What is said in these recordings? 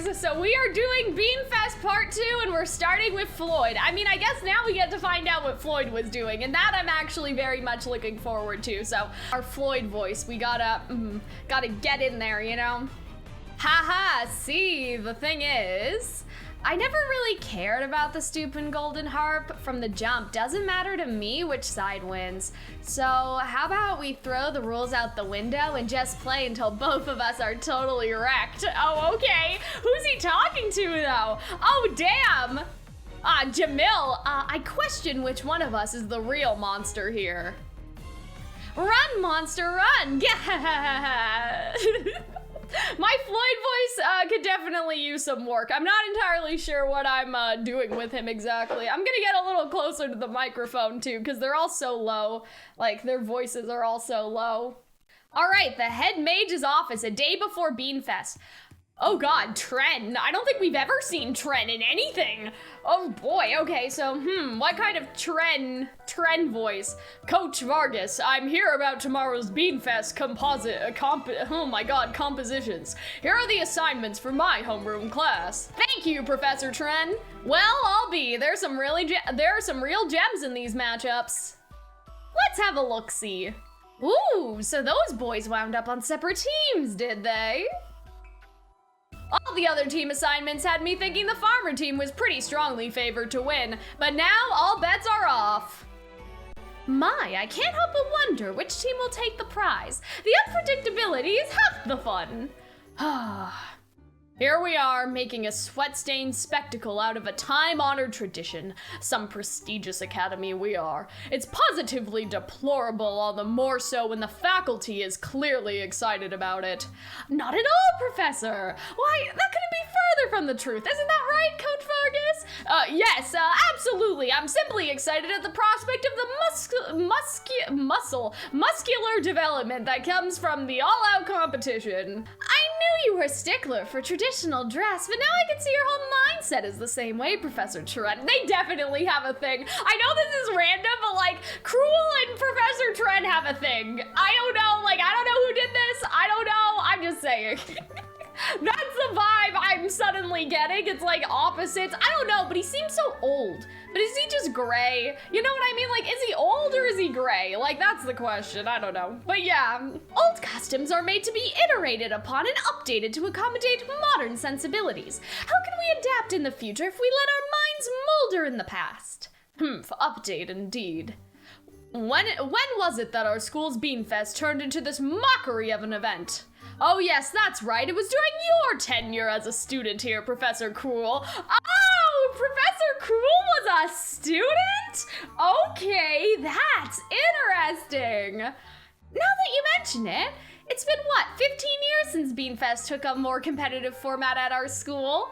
guys, so we are doing Beanfest Part 2 and we're starting with Floyd. I mean, I guess now we get to find out what Floyd was doing, and that I'm actually very much looking forward to. So our Floyd voice, we gotta get in there, you know? Haha, see, the thing is, I never really cared about the stupid golden harp from the jump. Doesn't matter to me which side wins. So how about we throw the rules out the window and just play until both of us are totally wrecked? Oh, okay. Who's he talking to though? Oh, damn. Jamil, I question which one of us is the real monster here. Run, monster, run! My Floyd voice could definitely use some work. I'm not entirely sure what I'm doing with him exactly. I'm gonna get a little closer to the microphone too, because they're all so low. Like, their voices are all so low. All right, the head mage's office, a day before Beanfest. Oh god, Tren. I don't think we've ever seen Tren in anything. Oh boy, okay, so, what kind of Tren voice? Coach Vargas, I'm here about tomorrow's Beanfest compositions. Here are the assignments for my homeroom class. Thank you, Professor Tren. Well, I'll be. There are some real gems in these matchups. Let's have a look-see. Ooh, so those boys wound up on separate teams, did they? All the other team assignments had me thinking the farmer team was pretty strongly favored to win, but now all bets are off. My, I can't help but wonder which team will take the prize. The unpredictability is half the fun. Here we are, making a sweat-stained spectacle out of a time-honored tradition. Some prestigious academy we are. It's positively deplorable, all the more so when the faculty is clearly excited about it. Not at all, Professor! Why, that couldn't be further from the truth, isn't that right, Coach Vargas? Yes, absolutely. I'm simply excited at the prospect of the muscular development that comes from the all-out competition. I knew you were a stickler for traditional dress, but now I can see your whole mindset is the same way, Professor Trent. They definitely have a thing. I know this is random, but like, Cruel and Professor Trent have a thing. I don't know who did this. I don't know, I'm just saying. That's the vibe I'm suddenly getting. It's like opposites. I don't know, but he seems so old. But is he just gray? You know what I mean? Like, is he old or is he gray? Like, that's the question. I don't know. But yeah, old customs are made to be iterated upon and updated to accommodate modern sensibilities. How can we adapt in the future if we let our minds molder in the past? Update indeed. When was it that our school's Beanfest turned into this mockery of an event? Oh yes, that's right. It was during your tenure as a student here, Professor Cruel. Oh, Professor Cruel was a student? Okay, that's interesting. Now that you mention it, it's been what, 15 years since Beanfest took a more competitive format at our school?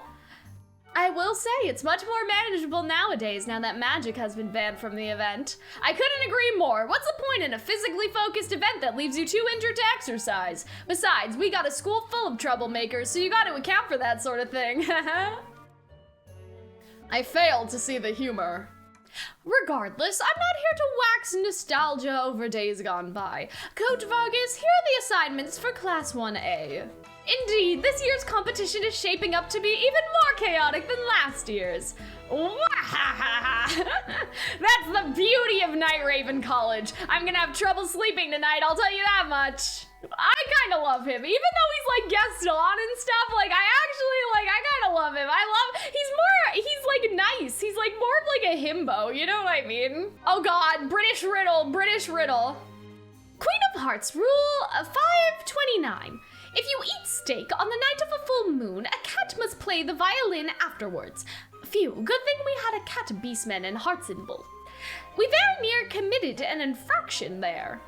I will say, it's much more manageable nowadays now that magic has been banned from the event. I couldn't agree more. What's the point in a physically focused event that leaves you too injured to exercise? Besides, we got a school full of troublemakers, so you gotta account for that sort of thing. I failed to see the humor. Regardless, I'm not here to wax nostalgia over days gone by. Coach Vargas, here are the assignments for Class 1A. Indeed, this year's competition is shaping up to be even more chaotic than last year's. That's the beauty of Night Raven College. I'm gonna have trouble sleeping tonight, I'll tell you that much. I kinda love him, even though he's like guest on and stuff, like I kinda love him. He's like nice. He's like more of like a himbo, you know what I mean? Oh god, British riddle. Queen of Hearts, rule 529. If you eat steak on the night of a full moon, a cat must play the violin afterwards. Phew, good thing we had a cat beastman in Heartsenbull. We very near committed an infraction there.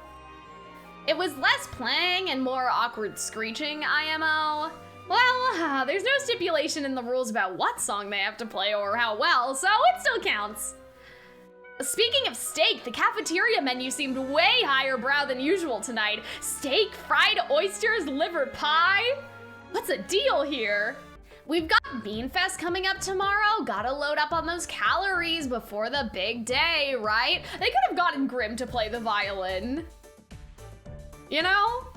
It was less playing and more awkward screeching, IMO. Well, there's no stipulation in the rules about what song they have to play or how well, so it still counts. Speaking of steak, the cafeteria menu seemed way higher brow than usual tonight. Steak, fried oysters, liver pie? What's a deal here? We've got Beanfest coming up tomorrow. Gotta load up on those calories before the big day, right? They could have gotten Grim to play the violin. You know?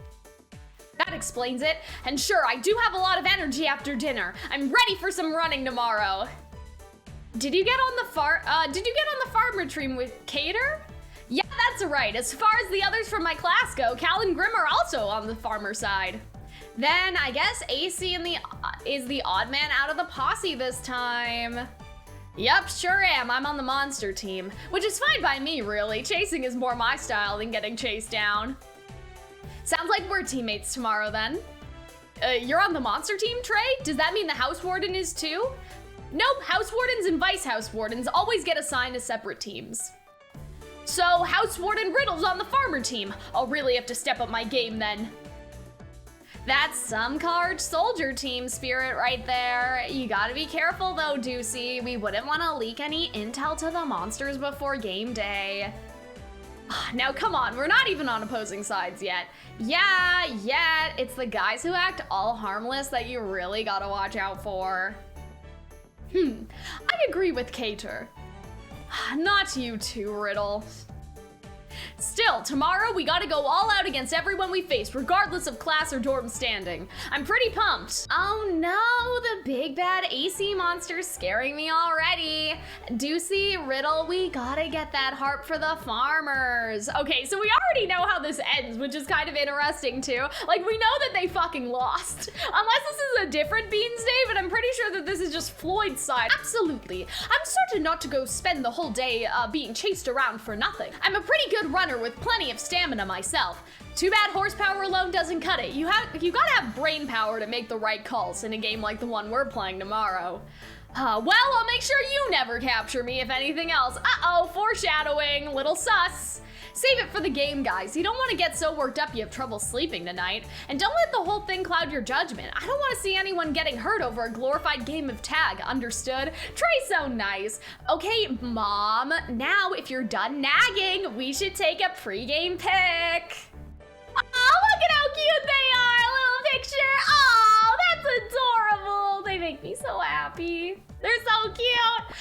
That explains it. And sure, I do have a lot of energy after dinner. I'm ready for some running tomorrow. Did you get on the farmer team with Cater? Yeah, that's right. As far as the others from my class go, Cal and Grim are also on the farmer side. Then I guess AC is the odd man out of the posse this time. Yep, sure am. I'm on the monster team, which is fine by me, really. Chasing is more my style than getting chased down. Sounds like we're teammates tomorrow then. You're on the monster team, Trey? Does that mean the house warden is too? Nope, house wardens and vice house wardens always get assigned to separate teams. So house warden Riddle's on the farmer team. I'll really have to step up my game then. That's some college soldier team spirit right there. You gotta be careful though, Deucey. We wouldn't want to leak any intel to the monsters before game day. Now come on, we're not even on opposing sides yet. Yeah, it's the guys who act all harmless that you really gotta watch out for. I agree with Cater. Not you too, Riddle. Still, tomorrow we gotta go all out against everyone we face, regardless of class or dorm standing. I'm pretty pumped. Oh no, the big bad AC monster's scaring me already. Deucey, Riddle, we gotta get that harp for the farmers. Okay, so we already know how this ends, which is kind of interesting too. Like, we know that they fucking lost. Unless this is a different Beans Day, but I'm pretty sure that this is just Floyd's side. Absolutely. I'm certain not to go spend the whole day being chased around for nothing. I'm a pretty good runner with plenty of stamina myself. Too bad horsepower alone doesn't cut it. You gotta have brain power to make the right calls in a game like the one we're playing tomorrow. Well, I'll make sure you never capture me if anything else. Uh-oh, foreshadowing, little sus. Save it for the game, guys. You don't want to get so worked up you have trouble sleeping tonight. And don't let the whole thing cloud your judgment. I don't want to see anyone getting hurt over a glorified game of tag, understood? Trey's so nice. Okay, Mom, now if you're done nagging, we should take a pre-game pic. Oh, look at how cute they are, a little picture. Oh, that's adorable. They make me so happy. They're so cute.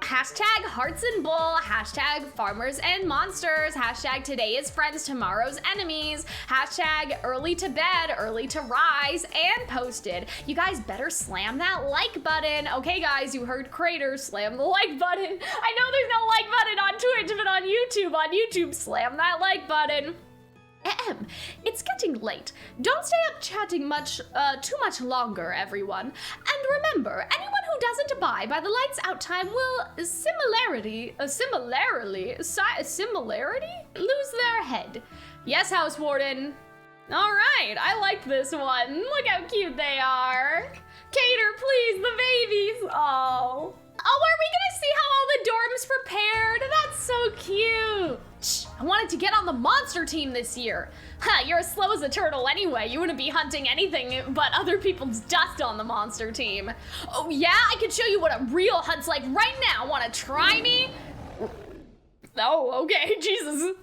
Hashtag hearts and bull, hashtag farmers and monsters, hashtag today is friends, tomorrow's enemies, hashtag early to bed, early to rise, and posted. You guys better slam that like button. Okay guys, you heard Crater, slam the like button. I know there's no like button on Twitch, but on YouTube, slam that like button. It's getting late. Don't stay up chatting too much longer, everyone. And remember, anyone who doesn't abide by the lights out time will similarly lose their head. Yes, House Warden. All right, I like this one. Look how cute they are. Cater, please, the babies. Oh, are we gonna see how all the dorms prepared? That's so cute. Shh, I wanted to get on the monster team this year. You're as slow as a turtle anyway. You wouldn't be hunting anything but other people's dust on the monster team. Oh yeah, I can show you what a real hunt's like right now. Wanna try me? Oh, okay, Jesus.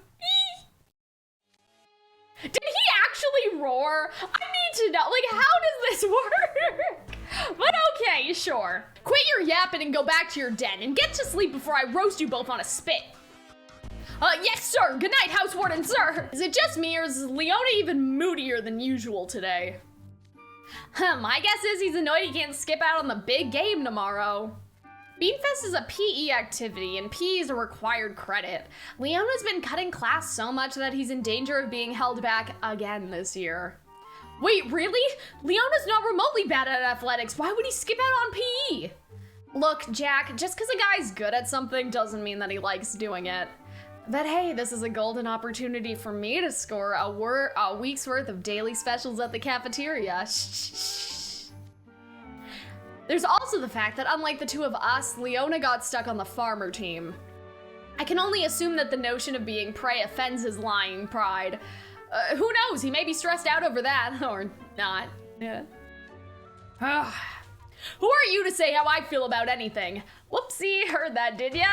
Did he actually roar? I need to know, like, how does this work? But okay, sure. Quit your yapping and go back to your den and get to sleep before I roast you both on a spit. Yes, sir. Good night, House Warden, sir. Is it just me, or is Leona even moodier than usual today? My guess is he's annoyed he can't skip out on the big game tomorrow. Beanfest is a PE activity, and PE is a required credit. Leona's been cutting class so much that he's in danger of being held back again this year. Wait, really? Leona's not remotely bad at athletics. Why would he skip out on PE? Look, Jack, just because a guy's good at something doesn't mean that he likes doing it. But hey, this is a golden opportunity for me to score a week's worth of daily specials at the cafeteria. Shh. There's also the fact that unlike the two of us, Leona got stuck on the farmer team. I can only assume that the notion of being prey offends his lying pride. Who knows, he may be stressed out over that, or not. Yeah. Who are you to say how I feel about anything? Whoopsie, heard that, did ya?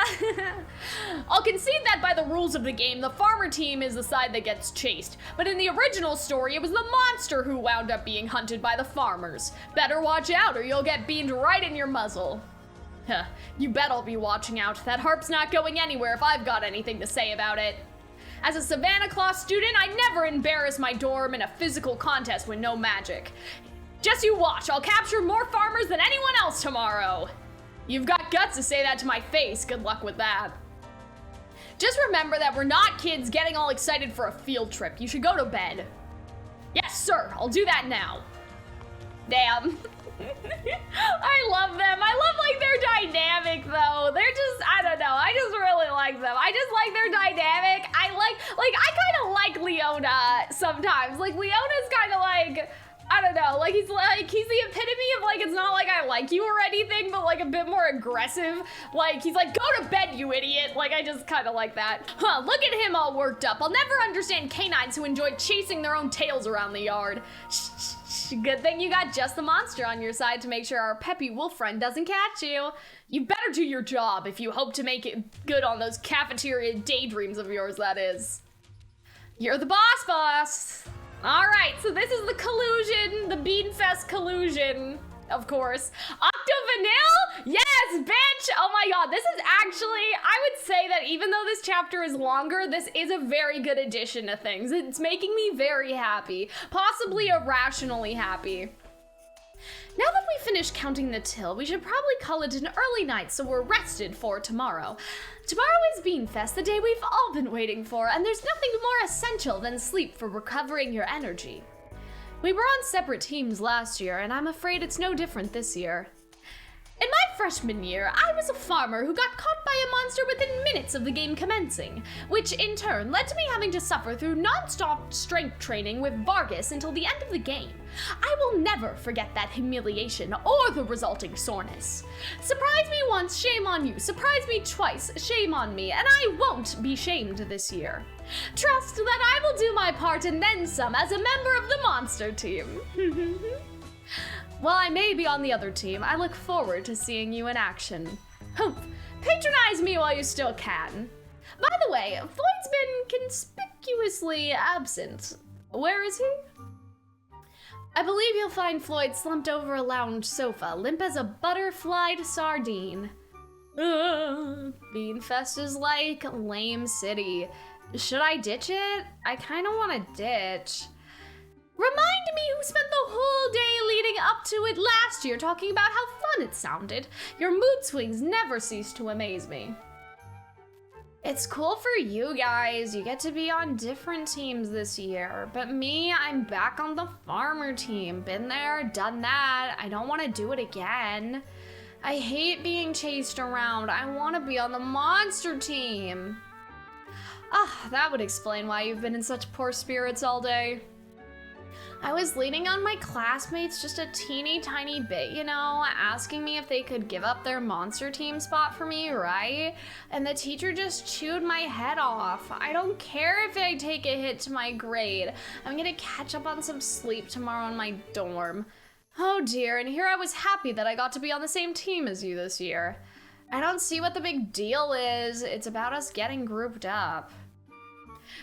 I'll concede that by the rules of the game, the farmer team is the side that gets chased. But in the original story, it was the monster who wound up being hunted by the farmers. Better watch out or you'll get beamed right in your muzzle. You bet I'll be watching out. That harp's not going anywhere if I've got anything to say about it. As a Savannah Claus student, I never embarrass my dorm in a physical contest with no magic. Just you watch, I'll capture more farmers than anyone else tomorrow. You've got guts to say that to my face, good luck with that. Just remember that we're not kids getting all excited for a field trip. You should go to bed. Yes, sir, I'll do that now. Damn. I love them. I love, like, their dynamic, though. They're just, I don't know. I just really like them. I just like their dynamic. I kind of like Leona sometimes. Like, Leona's kind of like, I don't know, like, he's the epitome of, like, it's not like I like you or anything, but, like, a bit more aggressive. Like, he's like, go to bed, you idiot. Like, I just kind of like that. Huh, look at him all worked up. I'll never understand canines who enjoy chasing their own tails around the yard. Good thing you got just the monster on your side to make sure our peppy wolf friend doesn't catch you. You better do your job if you hope to make it good on those cafeteria daydreams of yours, that is. You're the boss. All right, so this is the collusion, the Beanfest collusion, of course. Octo-Vanille? Yes, bitch! Oh my god, this is actually, I would say that even though this chapter is longer, this is a very good addition to things. It's making me very happy, possibly irrationally happy. Now that we finished counting the till, we should probably call it an early night so we're rested for tomorrow. Tomorrow is Beanfest, the day we've all been waiting for, and there's nothing more essential than sleep for recovering your energy. We were on separate teams last year, and I'm afraid it's no different this year. In my freshman year, I was a farmer who got caught by a monster within minutes of the game commencing, which in turn led to me having to suffer through non-stop strength training with Vargas until the end of the game. I will never forget that humiliation or the resulting soreness. Surprise me once, shame on you. Surprise me twice, shame on me, and I won't be shamed this year. Trust that I will do my part and then some as a member of the monster team. While I may be on the other team, I look forward to seeing you in action. Humph, patronize me while you still can. By the way, Floyd's been conspicuously absent. Where is he? I believe you'll find Floyd slumped over a lounge sofa, limp as a butterflied sardine. Beanfest is like lame city. Should I ditch it? I kinda wanna ditch. Remind me who spent the whole day leading up to it last year talking about how fun it sounded. Your mood swings never cease to amaze me. It's cool for you guys. You get to be on different teams this year. But me, I'm back on the farmer team. Been there, done that. I don't want to do it again. I hate being chased around. I want to be on the monster team. Ah, that would explain why you've been in such poor spirits all day. I was leaning on my classmates just a teeny tiny bit, you know, asking me if they could give up their monster team spot for me, right? And the teacher just chewed my head off. I don't care if I take a hit to my grade. I'm gonna catch up on some sleep tomorrow in my dorm. Oh dear, and here I was happy that I got to be on the same team as you this year. I don't see what the big deal is. It's about us getting grouped up.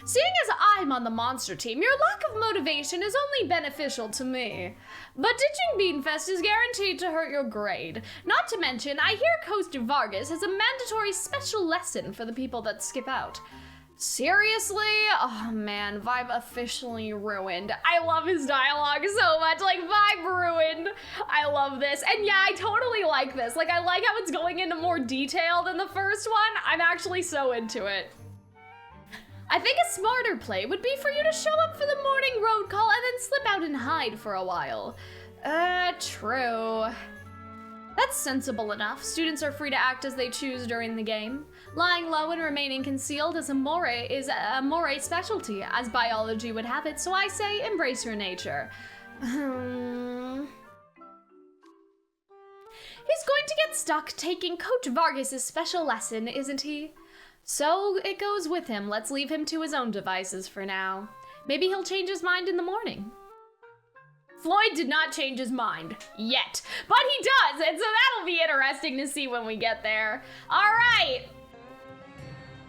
Seeing as I'm on the monster team, your lack of motivation is only beneficial to me. But ditching Beanfest is guaranteed to hurt your grade. Not to mention, I hear Coach Vargas has a mandatory special lesson for the people that skip out. Seriously? Oh man, vibe officially ruined. I love his dialogue so much, like vibe ruined. I love this, and yeah, I totally like this. Like, I like how it's going into more detail than the first one. I'm actually so into it. I think a smarter play would be for you to show up for the morning road call and then slip out and hide for a while. True. That's sensible enough. Students are free to act as they choose during the game. Lying low and remaining concealed is a moray specialty, as biology would have it, so I say embrace your nature. He's going to get stuck taking Coach Vargas' special lesson, isn't he? So it goes with him. Let's leave him to his own devices for now. Maybe he'll change his mind in the morning. Floyd did not change his mind yet, but he does, and so that'll be interesting to see when we get there. All right,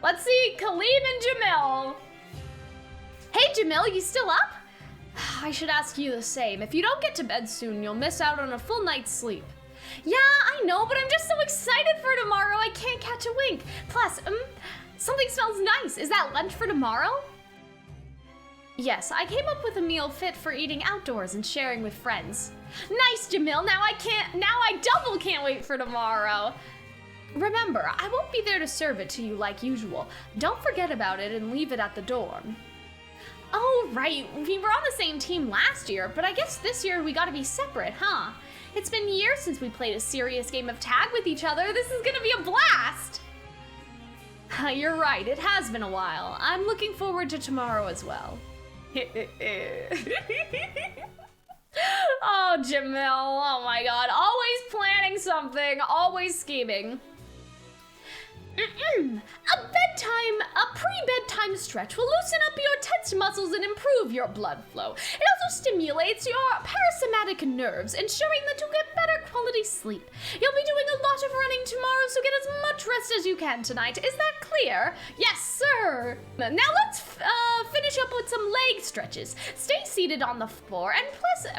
let's see Calxiyn and Jamil. Hey Jamil, you still up? I should ask you the same. If you don't get to bed soon, you'll miss out on a full night's sleep. Yeah, I know, but I'm just so excited for tomorrow, I can't catch a wink. Plus, Something smells nice. Is that lunch for tomorrow? Yes, I came up with a meal fit for eating outdoors and sharing with friends. Nice, Jamil. Now I double can't wait for tomorrow. Remember, I won't be there to serve it to you like usual. Don't forget about it and leave it at the dorm. Oh, right. We were on the same team last year, but I guess this year we gotta be separate, huh? It's been years since we played a serious game of tag with each other. This is gonna be a blast. You're right, it has been a while. I'm looking forward to tomorrow as well. Oh, Jamil, oh my god, always planning something, always scheming. A pre-bedtime stretch will loosen up your tense muscles and improve your blood flow. It also stimulates your parasympathetic nerves, ensuring that you get better quality sleep. You'll be doing a lot of running tomorrow, so get as much rest as you can tonight. Is that clear? Yes, sir. Now let's finish up with some leg stretches. Stay seated on the floor and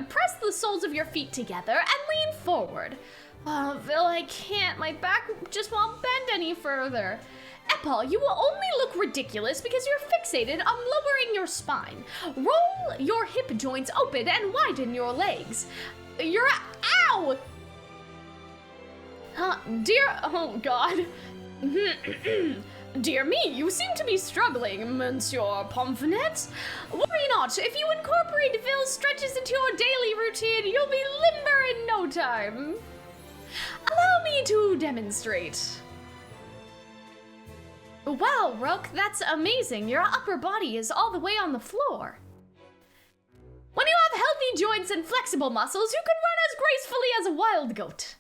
press the soles of your feet together and lean forward. Oh, Vil, I can't. My back just won't bend any further. Epal, you will only look ridiculous because you're fixated on lowering your spine. Roll your hip joints open and widen your legs. Ow! Dear, oh god. Dear me, you seem to be struggling, Monsieur Pomfret. Worry not, if you incorporate Vil's stretches into your daily routine, you'll be limber in no time. Allow me to demonstrate. Wow, Rook, that's amazing. Your upper body is all the way on the floor. When you have healthy joints and flexible muscles, you can run as gracefully as a wild goat.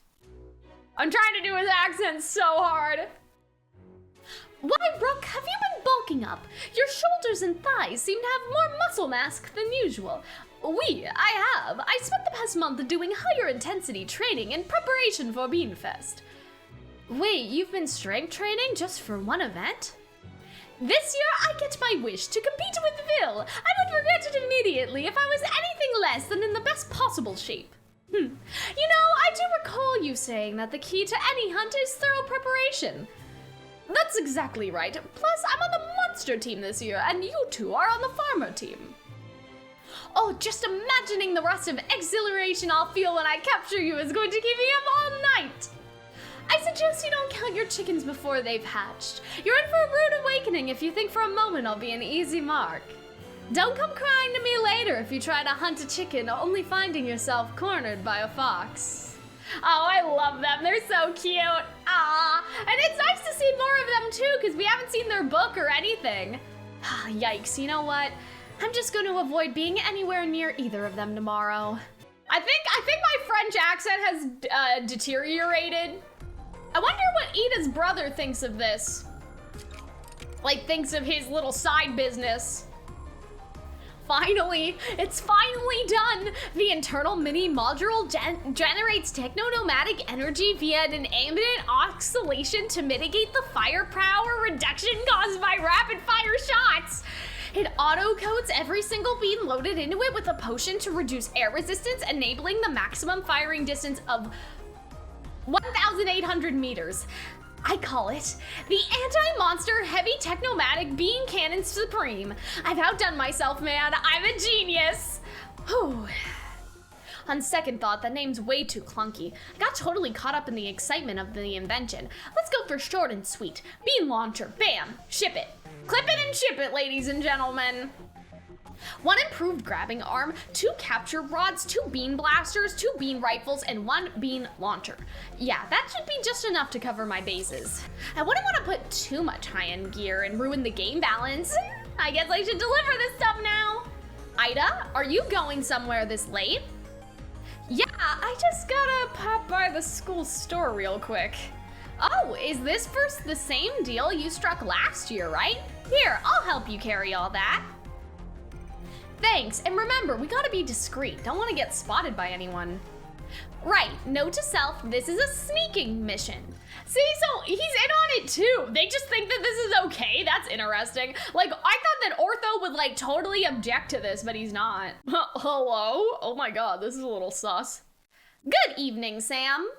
I'm trying to do his accent so hard. Why, Rook, have you been bulking up? Your shoulders and thighs seem to have more muscle mass than usual. I have. I spent the past month doing higher intensity training in preparation for Beanfest. Wait, you've been strength training just for one event? This year, I get my wish to compete with VIL. I would regret it immediately if I was anything less than in the best possible shape. You know, I do recall you saying that the key to any hunt is thorough preparation. That's exactly right. Plus, I'm on the monster team this year, and you two are on the farmer team. Oh, just imagining the rush of exhilaration I'll feel when I capture you is going to keep me up all night. I suggest you don't count your chickens before they've hatched. You're in for a rude awakening if you think for a moment I'll be an easy mark. Don't come crying to me later if you try to hunt a chicken, only finding yourself cornered by a fox. Oh, I love them. They're so cute. Ah, and it's nice to see more of them too, because we haven't seen their book or anything. Yikes, you know what? I'm just going to avoid being anywhere near either of them tomorrow. I think my French accent has deteriorated. I wonder what Ida's brother thinks of this. Like, thinks of his little side business. Finally, it's finally done! The internal mini module generates techno-nomadic energy via an ambient oscillation to mitigate the firepower reduction caused by rapid-fire shots. It auto-coats every single bean loaded into it with a potion to reduce air resistance, enabling the maximum firing distance of 1,800 meters. I call it the Anti-Monster Heavy Technomatic Bean Cannon Supreme. I've outdone myself, man. I'm a genius. Whew. On second thought, that name's way too clunky. I got totally caught up in the excitement of the invention. Let's go for short and sweet. Bean launcher, bam, ship it. Clip it and ship it, ladies and gentlemen. 1 improved grabbing arm, 2 capture rods, 2 bean blasters, 2 bean rifles, and 1 bean launcher. Yeah, that should be just enough to cover my bases. I wouldn't want to put too much high-end gear and ruin the game balance. I guess I should deliver this stuff now. Ida, are you going somewhere this late? Yeah, I just gotta pop by the school store real quick. Oh, is this for the same deal you struck last year, right? Here, I'll help you carry all that. Thanks, and remember, we gotta be discreet. Don't want to get spotted by anyone. Right, note to self, this is a sneaking mission. See, so he's in on it too. They just think that this is okay. That's interesting. Like, I thought that Ortho would like totally object to this, but he's not. Hello? Oh my god, this is a little sus. Good evening, Sam.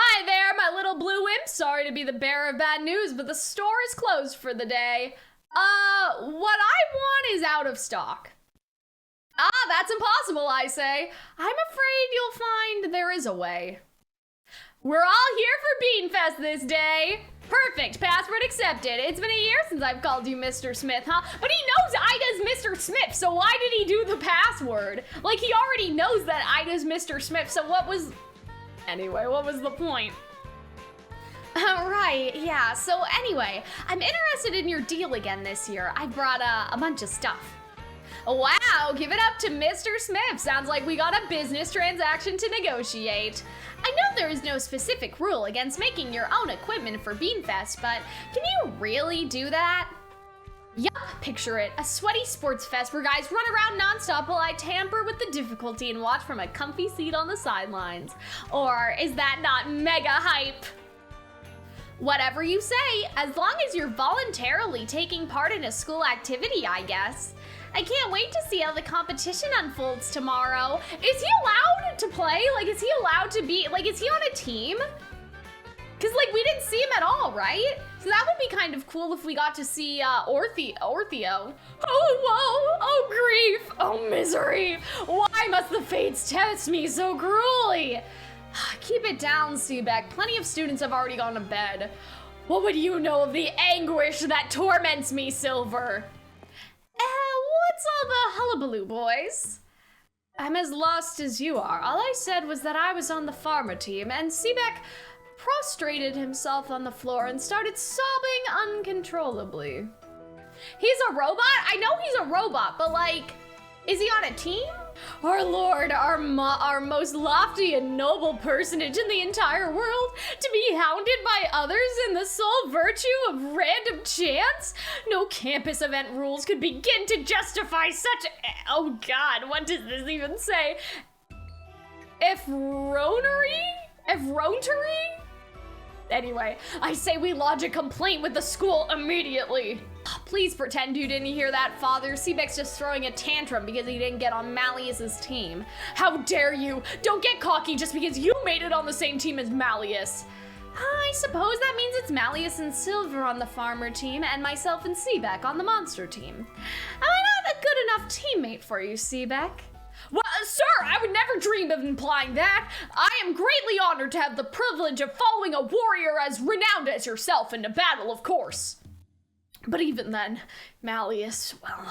Hi there, my little blue imp. Sorry to be the bearer of bad news, but the store is closed for the day. What I want is out of stock. Ah, that's impossible, I say. I'm afraid you'll find there is a way. We're all here for Beanfest this day. Perfect, password accepted. It's been a year since I've called you Mr. Smith, huh? But he knows Ida's Mr. Smith, so why did he do the password? Like, he already knows that Ida's Mr. Smith, so Anyway, what was the point? Right, yeah, so anyway, I'm interested in your deal again this year. I brought a bunch of stuff. Wow, give it up to Mr. Smith. Sounds like we got a business transaction to negotiate. I know there is no specific rule against making your own equipment for Beanfest, but can you really do that? Yup, picture it, a sweaty sports fest where guys run around nonstop while I tamper with the difficulty and watch from a comfy seat on the sidelines. Or is that not mega hype? Whatever you say, as long as you're voluntarily taking part in a school activity, I guess. I can't wait to see how the competition unfolds tomorrow. Is he allowed to play? Like, is he allowed to be, like, is he on a team? Cause like, we didn't see him at all, right? So that would be kind of cool if we got to see Ortheo. Oh, whoa, oh grief, oh misery. Why must the fates test me so cruelly? Keep it down, Seebeck. Plenty of students have already gone to bed. What would you know of the anguish that torments me, Silver? What's all the hullabaloo, boys? I'm as lost as you are. All I said was that I was on the farmer team, and Seebeck prostrated himself on the floor and started sobbing uncontrollably. He's a robot? I know he's a robot, but like, is he on a team? Our lord, our most lofty and noble personage in the entire world, to be hounded by others in the sole virtue of random chance? No campus event rules could begin to justify such, oh god, what does this even say? Effrontery? Anyway, I say we lodge a complaint with the school immediately. Please pretend you didn't hear that, Father. Seebeck's just throwing a tantrum because he didn't get on Malleus's team. How dare you! Don't get cocky just because you made it on the same team as Malleus. I suppose that means it's Malleus and Silver on the farmer team and myself and Seebeck on the monster team. Am I not a good enough teammate for you, Seebeck? Well, sir, I would never dream of implying that. I am greatly honored to have the privilege of following a warrior as renowned as yourself into battle, of course. But even then, Malleus, well...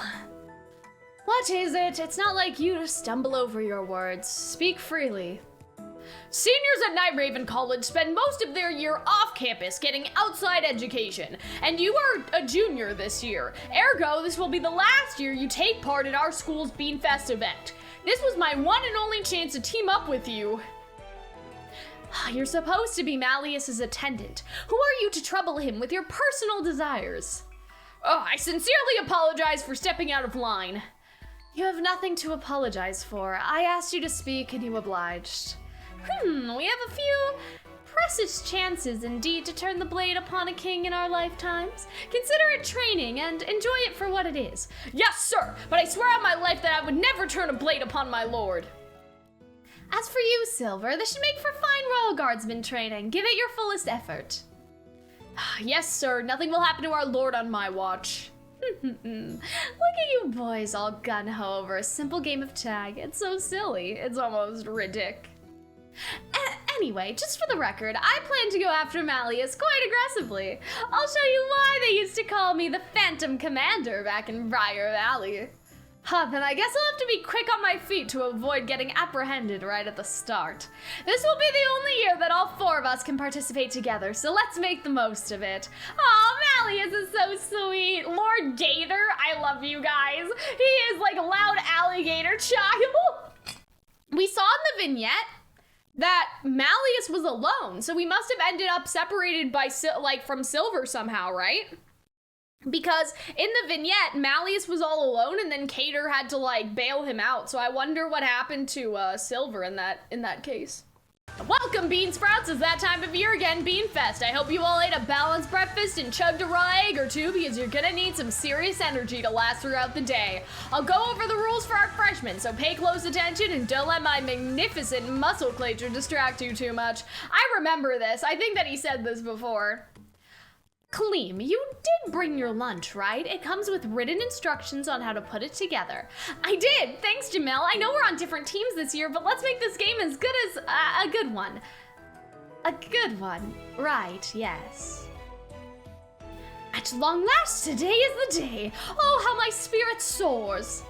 What is it? It's not like you to stumble over your words. Speak freely. Seniors at Night Raven College spend most of their year off campus getting outside education, and you are a junior this year. Ergo, this will be the last year you take part in our school's Beanfest event. This was my one and only chance to team up with you. You're supposed to be Malleus's attendant. Who are you to trouble him with your personal desires? Oh, I sincerely apologize for stepping out of line. You have nothing to apologize for. I asked you to speak and you obliged. We have a few precious chances indeed to turn the blade upon a king in our lifetimes. Consider it training and enjoy it for what it is. Yes, sir, but I swear on my life that I would never turn a blade upon my lord. As for you, Silver, this should make for fine Royal Guardsman training. Give it your fullest effort. Yes, sir, nothing will happen to our lord on my watch. Look at you boys all gun-ho over a simple game of tag. It's so silly, it's almost ridiculous. Anyway, just for the record, I plan to go after Malleus quite aggressively. I'll show you why they used to call me the Phantom Commander back in Briar Valley. Then I guess I'll have to be quick on my feet to avoid getting apprehended right at the start. This will be the only year that all four of us can participate together, so let's make the most of it. Aw, Malleus is so sweet. Lord Gator, I love you guys. He is like a loud alligator child. We saw in the vignette that Malleus was alone, so we must have ended up separated by from Silver somehow, right? Because in the vignette, Malleus was all alone, and then Cater had to bail him out. So I wonder what happened to Silver in that case. Welcome, Bean Sprouts! It's that time of year again, Beanfest. I hope you all ate a balanced breakfast and chugged a raw egg or two because you're gonna need some serious energy to last throughout the day. I'll go over the rules for our freshmen, so pay close attention and don't let my magnificent muscleclature distract you too much. I remember this. I think that he said this before. Calxiyn, you did bring your lunch, right? It comes with written instructions on how to put it together. I did! Thanks, Jamil. I know we're on different teams this year, but let's make this game as good as a good one. A good one. Right, yes. At long last, today is the day. Oh, how my spirit soars.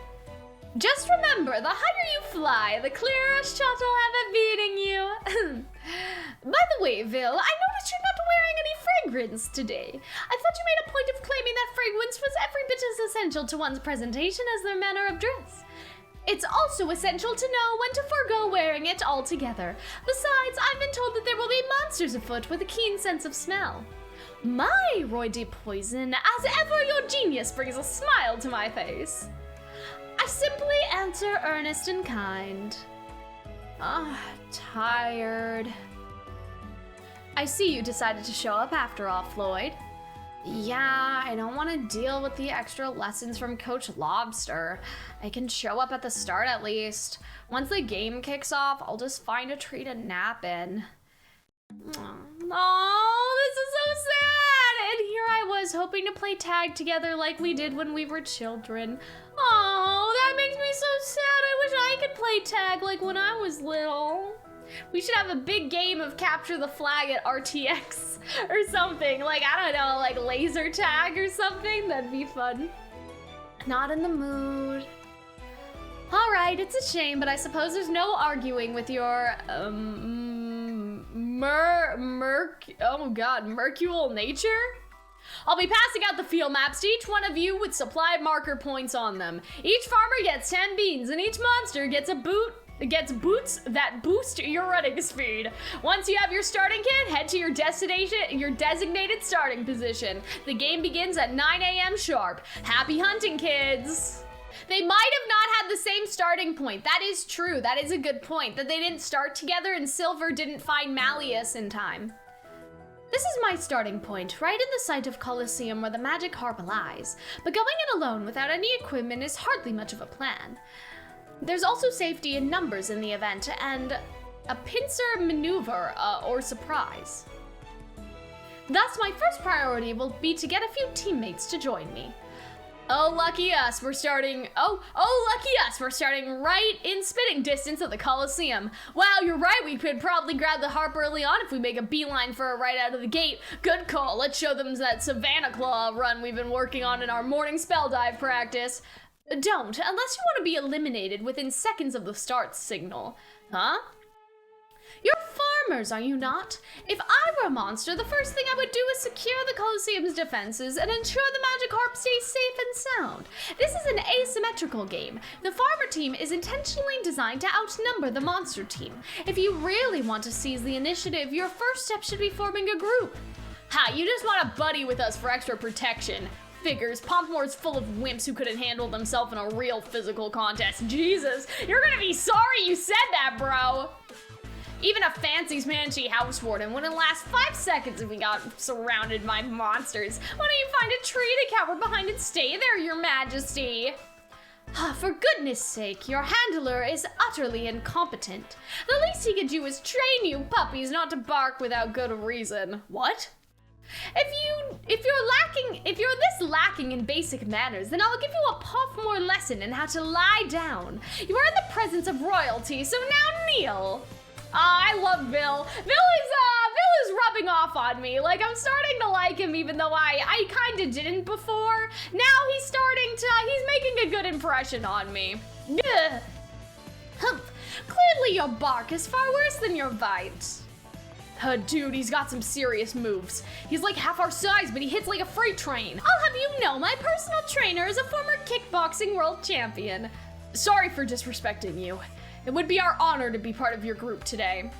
Just remember, the higher you fly, the clearer shot I'll have at beating you. By the way, VIL, I noticed you're not wearing any fragrance today. I thought you made a point of claiming that fragrance was every bit as essential to one's presentation as their manner of dress. It's also essential to know when to forego wearing it altogether. Besides, I've been told that there will be monsters afoot with a keen sense of smell. My Roy de Poison, as ever your genius brings a smile to my face. I simply answer earnest and kind. Tired. I see you decided to show up after all, Floyd. Yeah, I don't want to deal with the extra lessons from Coach Lobster. I can show up at the start at least. Once the game kicks off, I'll just find a tree to nap in. Oh, this is so sad! And here I was hoping to play tag together like we did when we were children. Oh, that makes me so sad. I wish I could play tag like when I was little. We should have a big game of capture the flag at RTX or something. Like, I don't know, like laser tag or something. That'd be fun. Not in the mood. All right, it's a shame, but I suppose there's no arguing with your, mercurial nature? I'll be passing out the field maps to each one of you with supplied marker points on them. Each farmer gets 10 beans, and each monster gets boots that boost your running speed. Once you have your starting kit, head to your designated starting position. The game begins at 9 a.m. sharp. Happy hunting, kids! They might have not had the same starting point. That is true. That is a good point. That they didn't start together and Silver didn't find Malleus in time. This is my starting point, right in the site of Calxiyn where the magic harp lies. But going in alone without any equipment is hardly much of a plan. There's also safety in numbers in the event, and a pincer maneuver or surprise. Thus, my first priority will be to get a few teammates to join me. Oh, lucky us, we're starting right in spitting distance of the Calxiyn. Wow, you're right, we could probably grab the harp early on if we make a beeline for it right out of the gate. Good call, let's show them that Savannah Claw run we've been working on in our morning spell dive practice. Don't, unless you want to be eliminated within seconds of the start signal. Huh? You're farmers, are you not? If I were a monster, the first thing I would do is secure the Calxiyn's defenses and ensure the magic harp stays safe and sound. This is an asymmetrical game. The farmer team is intentionally designed to outnumber the monster team. If you really want to seize the initiative, your first step should be forming a group. Ha, you just want to buddy with us for extra protection. Figures, Pompmore's full of wimps who couldn't handle themselves in a real physical contest. Jesus, you're gonna be sorry you said that, bro. Even a fancy smanchy house warden wouldn't last 5 seconds if we got surrounded by monsters. Why don't you find a tree to cower behind and stay there, your majesty? For goodness sake, your handler is utterly incompetent. The least he could do is train you puppies not to bark without good reason. What? If you're this lacking in basic manners, then I'll give you a Pompmore lesson in how to lie down. You are in the presence of royalty, so now kneel. I love VIL. VIL is rubbing off on me. Like, I'm starting to like him even though I kinda didn't before. Now he's making a good impression on me. Ugh. Humph. Clearly your bark is far worse than your bite. Dude, he's got some serious moves. He's like half our size, but he hits like a freight train. I'll have you know, my personal trainer is a former kickboxing world champion. Sorry for disrespecting you. It would be our honor to be part of your group today.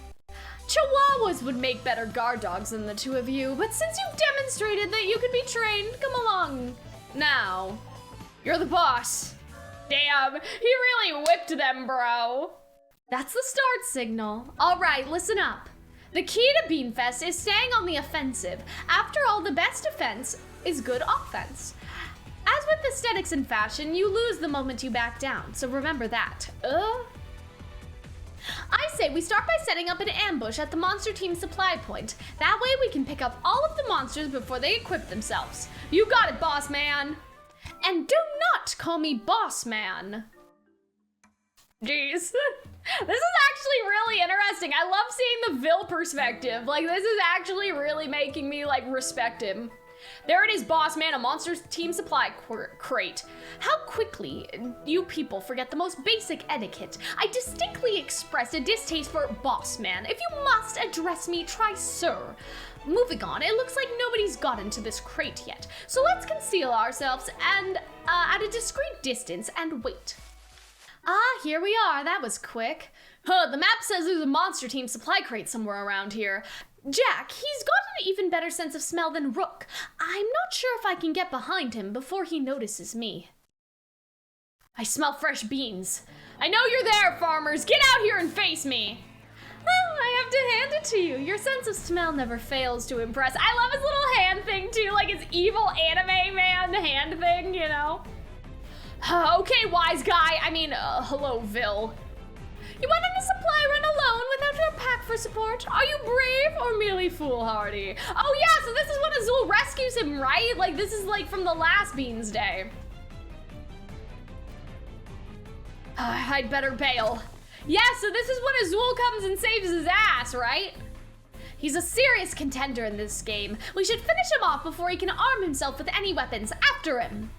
Chihuahuas would make better guard dogs than the two of you, but since you've demonstrated that you could be trained, come along now. You're the boss. Damn, he really whipped them, bro. That's the start signal. All right, listen up. The key to Beanfest is staying on the offensive. After all, the best defense is good offense. As with aesthetics and fashion, you lose the moment you back down, so remember that. I say we start by setting up an ambush at the monster team supply point. That way we can pick up all of the monsters before they equip themselves. You got it, boss man. And do not call me boss man. Jeez. This is actually really interesting. I love seeing the VIL perspective. Like, this is actually really making me, like, respect him. There it is, boss man, a monster team supply crate. How quickly you people forget the most basic etiquette. I distinctly expressed a distaste for boss man. If you must address me, try sir. Moving on, it looks like nobody's gotten to this crate yet. So let's conceal ourselves and at a discreet distance and wait. Ah, here we are. That was quick. The map says there's a monster team supply crate somewhere around here. Jack, he's got an even better sense of smell than Rook. I'm not sure if I can get behind him before he notices me. I smell fresh beans. I know you're there, farmers. Get out here and face me. Well, I have to hand it to you. Your sense of smell never fails to impress. I love his little hand thing too, like his evil anime man hand thing, you know? Okay, wise guy. Hello, VIL. You went on a supply run alone without your pack for support? Are you brave or merely foolhardy? Oh yeah, so this is when Azul rescues him, right? Like, this is like from the last Beans Day. I'd better bail. Yeah, so this is when Azul comes and saves his ass, right? He's a serious contender in this game. We should finish him off before he can arm himself with any weapons. After him.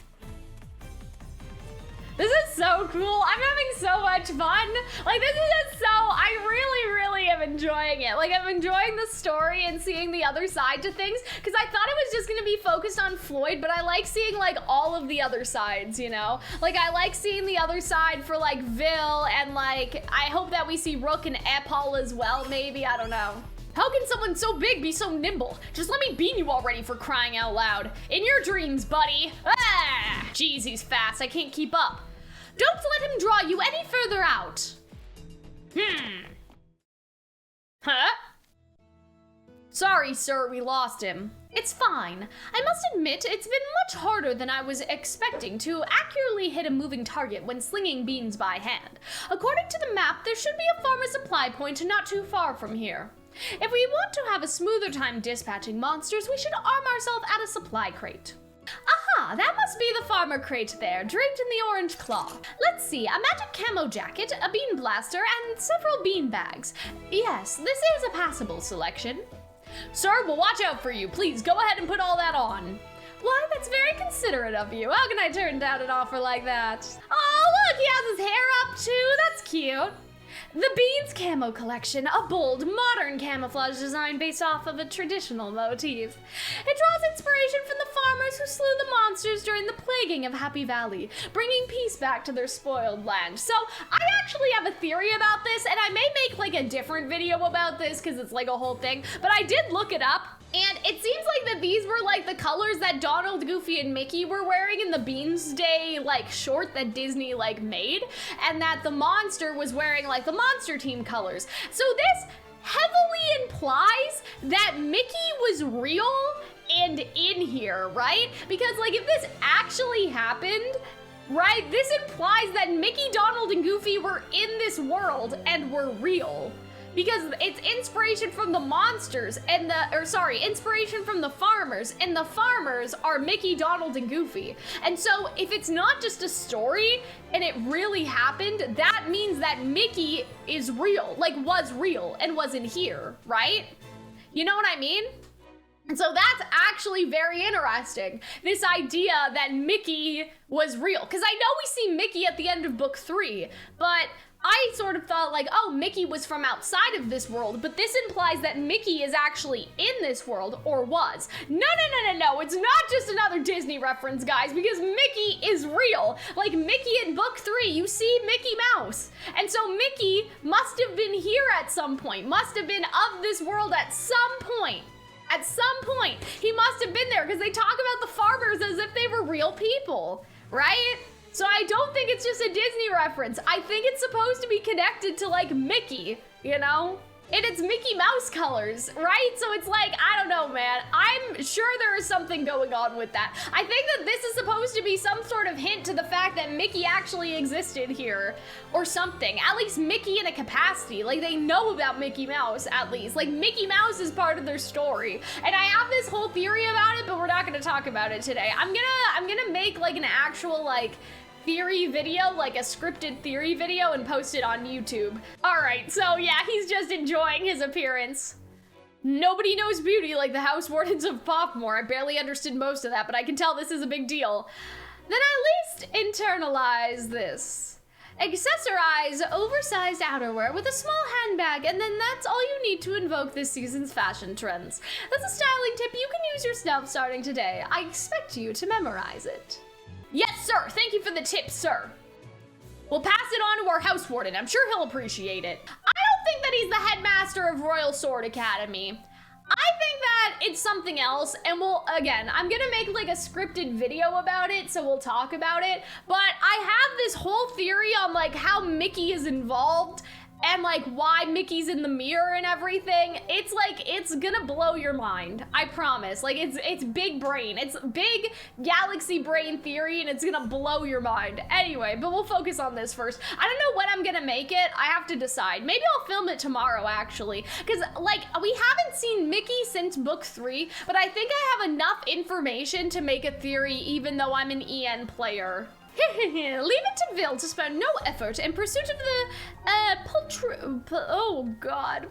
This is so cool. I'm having so much fun. Like, this is just I really am enjoying it. Like, I'm enjoying the story and seeing the other side to things, because I thought it was just gonna be focused on Floyd, but I like seeing, like, all of the other sides, you know? Like, I like seeing the other side for, like, VIL, and, like, I hope that we see Rook and Epal as well, maybe, I don't know. How can someone so big be so nimble? Just let me bean you already, for crying out loud. In your dreams, buddy. Ah! Jeez, he's fast. I can't keep up. Don't let him draw you any further out. Huh? Sorry, sir, we lost him. It's fine. I must admit, it's been much harder than I was expecting to accurately hit a moving target when slinging beans by hand. According to the map, there should be a farmer supply point not too far from here. If we want to have a smoother time dispatching monsters, we should arm ourselves at a supply crate. Aha, that must be the farmer crate there, draped in the orange claw. Let's see, a magic camo jacket, a bean blaster, and several bean bags. Yes, this is a passable selection. Sir, we'll watch out for you. Please, go ahead and put all that on. Why, that's very considerate of you. How can I turn down an offer like that? Oh, look, he has his hair up too. That's cute. The Beans camo collection, a bold, modern camouflage design based off of a traditional motif. It draws inspiration from the farmers who slew the monsters during the plaguing of Happy Valley, bringing peace back to their spoiled land. So I actually have a theory about this, and I may make like a different video about this because it's like a whole thing, but I did look it up. And it seems like that these were like the colors that Donald, Goofy, and Mickey were wearing in the Beans Day like short that Disney like made, and that the monster was wearing like the monster team colors. So this heavily implies that Mickey was real and in here, right? Because like if this actually happened, right, this implies that Mickey, Donald, and Goofy were in this world and were real. Because it's inspiration from the monsters and inspiration from the farmers, and the farmers are Mickey, Donald, and Goofy. And so if it's not just a story and it really happened, that means that Mickey is real, like was real and was in here, right? You know what I mean? And so that's actually very interesting, this idea that Mickey was real. Because I know we see Mickey at the end of book 3, but I sort of thought like, oh, Mickey was from outside of this world, but this implies that Mickey is actually in this world, or was. No, it's not just another Disney reference, guys, because Mickey is real. Like Mickey in book 3, you see Mickey Mouse. And so Mickey must have been here at some point, must have been of this world at some point. At some point, he must have been there, because they talk about the farmers as if they were real people, right? So I don't think it's just a Disney reference. I think it's supposed to be connected to like Mickey, you know? And it's Mickey Mouse colors, right? So it's like, I don't know, man. I'm sure there is something going on with that. I think that this is supposed to be some sort of hint to the fact that Mickey actually existed here or something. At least Mickey in a capacity. Like they know about Mickey Mouse, at least. Like Mickey Mouse is part of their story. And I have this whole theory about it, but we're not gonna talk about it today. I'm gonna make like an actual like theory video, like a scripted theory video, and post it on YouTube. All right, so yeah, he's just enjoying his appearance. Nobody knows beauty like the House Wardens of Pophmore. I barely understood most of that, but I can tell this is a big deal. Then at least internalize this. Accessorize oversized outerwear with a small handbag, and then that's all you need to invoke this season's fashion trends. That's a styling tip you can use yourself starting today. I expect you to memorize it. Yes, sir. Thank you for the tip, sir. We'll pass it on to our house warden. I'm sure he'll appreciate it. I don't think that he's the headmaster of Royal Sword Academy. I think that it's something else, and again, I'm gonna make like a scripted video about it, so we'll talk about it, but I have this whole theory on like how Mickey is involved and like why Mickey's in the mirror and everything. It's like, it's gonna blow your mind, I promise. Like it's big brain, it's big galaxy brain theory, and it's gonna blow your mind. Anyway, but we'll focus on this first. I don't know when I'm gonna make it, I have to decide. Maybe I'll film it tomorrow actually, because like we haven't seen Mickey since book 3, but I think I have enough information to make a theory even though I'm an EN player. Leave it to VIL to spare no effort in pursuit of the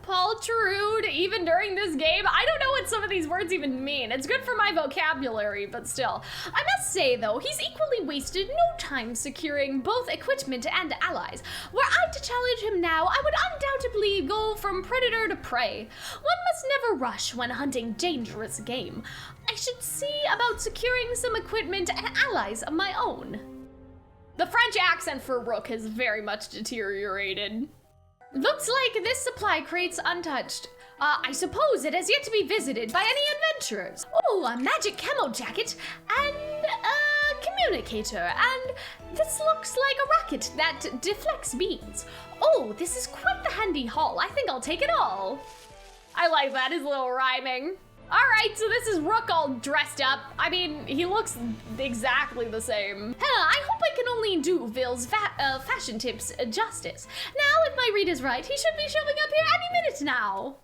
poltrude even during this game. I don't know what some of these words even mean. It's good for my vocabulary, but still. I must say though, he's equally wasted no time securing both equipment and allies. Were I to challenge him now, I would undoubtedly go from predator to prey. One must never rush when hunting dangerous game. I should see about securing some equipment and allies of my own. The French accent for Rook has very much deteriorated. Looks like this supply crate's untouched. I suppose it has yet to be visited by any adventurers. Oh, a magic camo jacket and a communicator, and this looks like a rocket that deflects beams. Oh, this is quite the handy haul. I think I'll take it all. I like that, his little rhyming. All right, so this is Rook all dressed up. I mean, he looks exactly the same. I hope I can only do VIL's fashion tips justice. Now, if my read is right, he should be showing up here any minute now.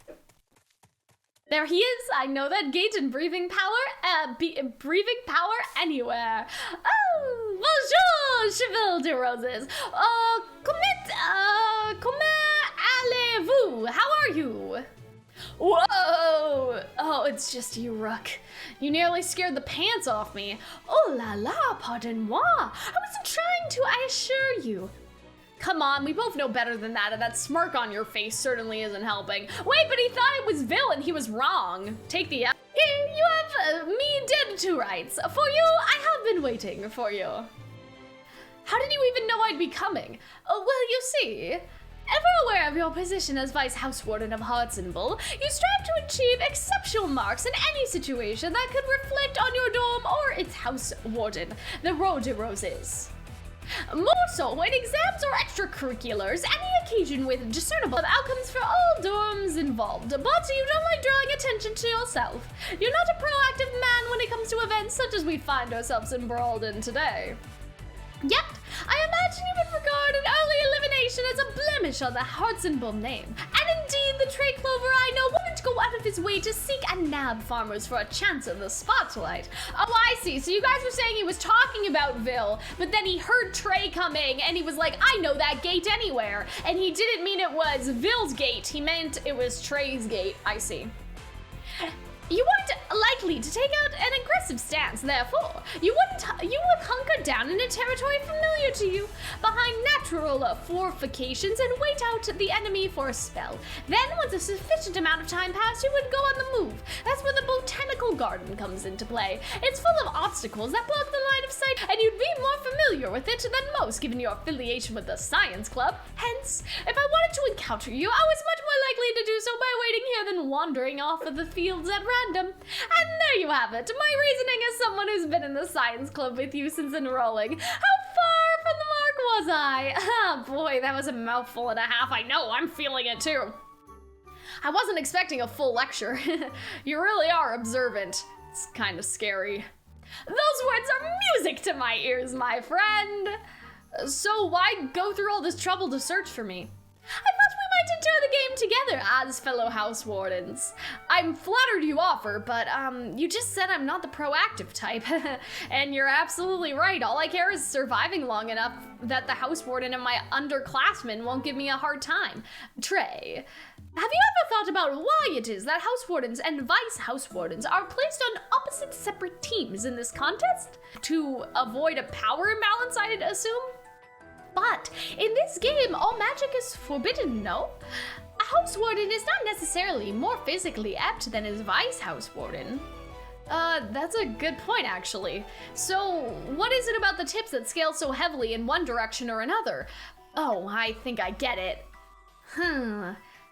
There he is. I know that gait and breathing power, breathing power anywhere. Oh, bonjour, Chevelle de Roses. Comment allez-vous? How are you? Whoa! Oh, it's just you, Rook. You nearly scared the pants off me. Oh la la, pardon-moi. I wasn't trying to, I assure you. Come on, we both know better than that, and that smirk on your face certainly isn't helping. Wait, but he thought it was VIL and he was wrong. Take the L. Here, you have me dead to rights. For you, I have been waiting for you. How did you even know I'd be coming? Oh, well, you see, ever aware of your position as Vice House Warden of Hartsenbull, you strive to achieve exceptional marks in any situation that could reflect on your dorm or its House Warden, the Roe de Roses. More so in exams or extracurriculars, any occasion with discernible outcomes for all dorms involved, but you don't like drawing attention to yourself. You're not a proactive man when it comes to events such as we find ourselves embroiled in today. Yet, I imagine you would regard an early elimination as a blemish on the Hartsenbull name. And indeed, the Trey Clover I know wouldn't go out of his way to seek and nab farmers for a chance in the spotlight. Oh, I see. So you guys were saying he was talking about VIL, but then he heard Trey coming and he was like, I know that gate anywhere. And he didn't mean it was VIL's gate. He meant it was Trey's gate. I see. You weren't likely to take out an aggressive stance, therefore. You would hunker down in a territory familiar to you, behind natural fortifications, and wait out the enemy for a spell. Then, once a sufficient amount of time passed, you would go on the move. That's where the botanical garden comes into play. It's full of obstacles that block the line of sight, and you'd be more familiar with it than most, given your affiliation with the science club. Hence, if I wanted to encounter you, I was much more likely to do so by waiting here than wandering off of the fields at random. And there you have it, my reasoning as someone who's been in the science club with you since enrolling. How far was I? Oh boy, that was a mouthful and a half. I know, I'm feeling it too. I wasn't expecting a full lecture. You really are observant. It's kind of scary. Those words are music to my ears, my friend. So why go through all this trouble to search for me? I thought we might enjoy the game together as fellow house wardens. I'm flattered you offer, but you just said I'm not the proactive type. And you're absolutely right. All I care is surviving long enough that the house warden and my underclassmen won't give me a hard time. Trey, have you ever thought about why it is that house wardens and vice house wardens are placed on opposite separate teams in this contest? To avoid a power imbalance, I'd assume? But in this game, all magic is forbidden, no? A house warden is not necessarily more physically apt than his vice house warden. That's a good point, actually. So, what is it about the tips that scale so heavily in one direction or another? Oh, I think I get it.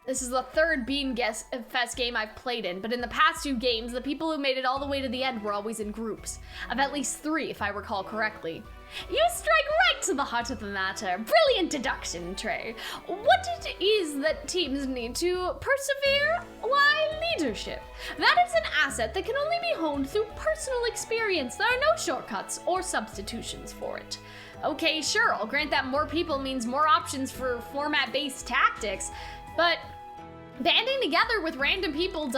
This is the third Beanfest game I've played in, but in the past 2 games, the people who made it all the way to the end were always in groups. Of at least 3, if I recall correctly. You strike right to the heart of the matter. Brilliant deduction, Trey. What it is that teams need to persevere? Why, leadership. That is an asset that can only be honed through personal experience. There are no shortcuts or substitutions for it. Okay, sure, I'll grant that more people means more options for format-based tactics, but banding together with random people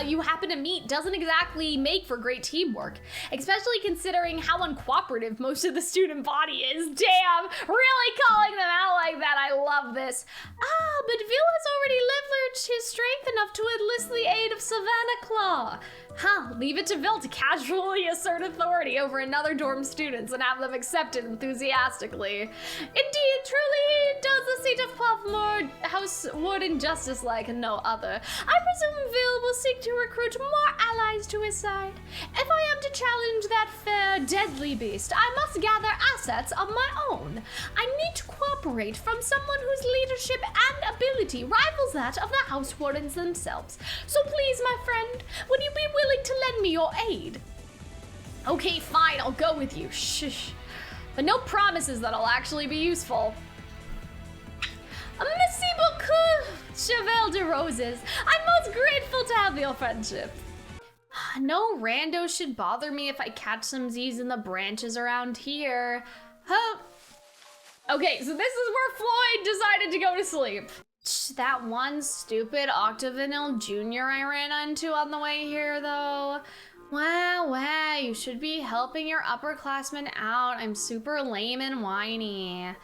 you happen to meet doesn't exactly make for great teamwork, especially considering how uncooperative most of the student body is. Damn, really calling them out like that, I love this. But VIL has already leveraged his strength enough to enlist the aid of Savannah Claw. Leave it to VIL to casually assert authority over another dorm students and have them accepted enthusiastically. Indeed, truly does the seat of Puffmore House Warden justice like no other. I presume VIL will seek to recruit more allies to his side. If I am to challenge that fair, deadly beast, I must gather assets of my own. I need to cooperate from someone whose leadership and ability rivals that of the house wardens themselves. So please, my friend, would you be willing to lend me your aid? Okay, fine, I'll go with you. Shh. But no promises that I'll actually be useful. Merci beaucoup, Cheval de Roses. I'm most grateful to have your friendship. No rando should bother me if I catch some Z's in the branches around here. Okay, so this is where Floyd decided to go to sleep. That one stupid Octavanil Jr. I ran into on the way here, though. Wow, you should be helping your upperclassmen out. I'm super lame and whiny.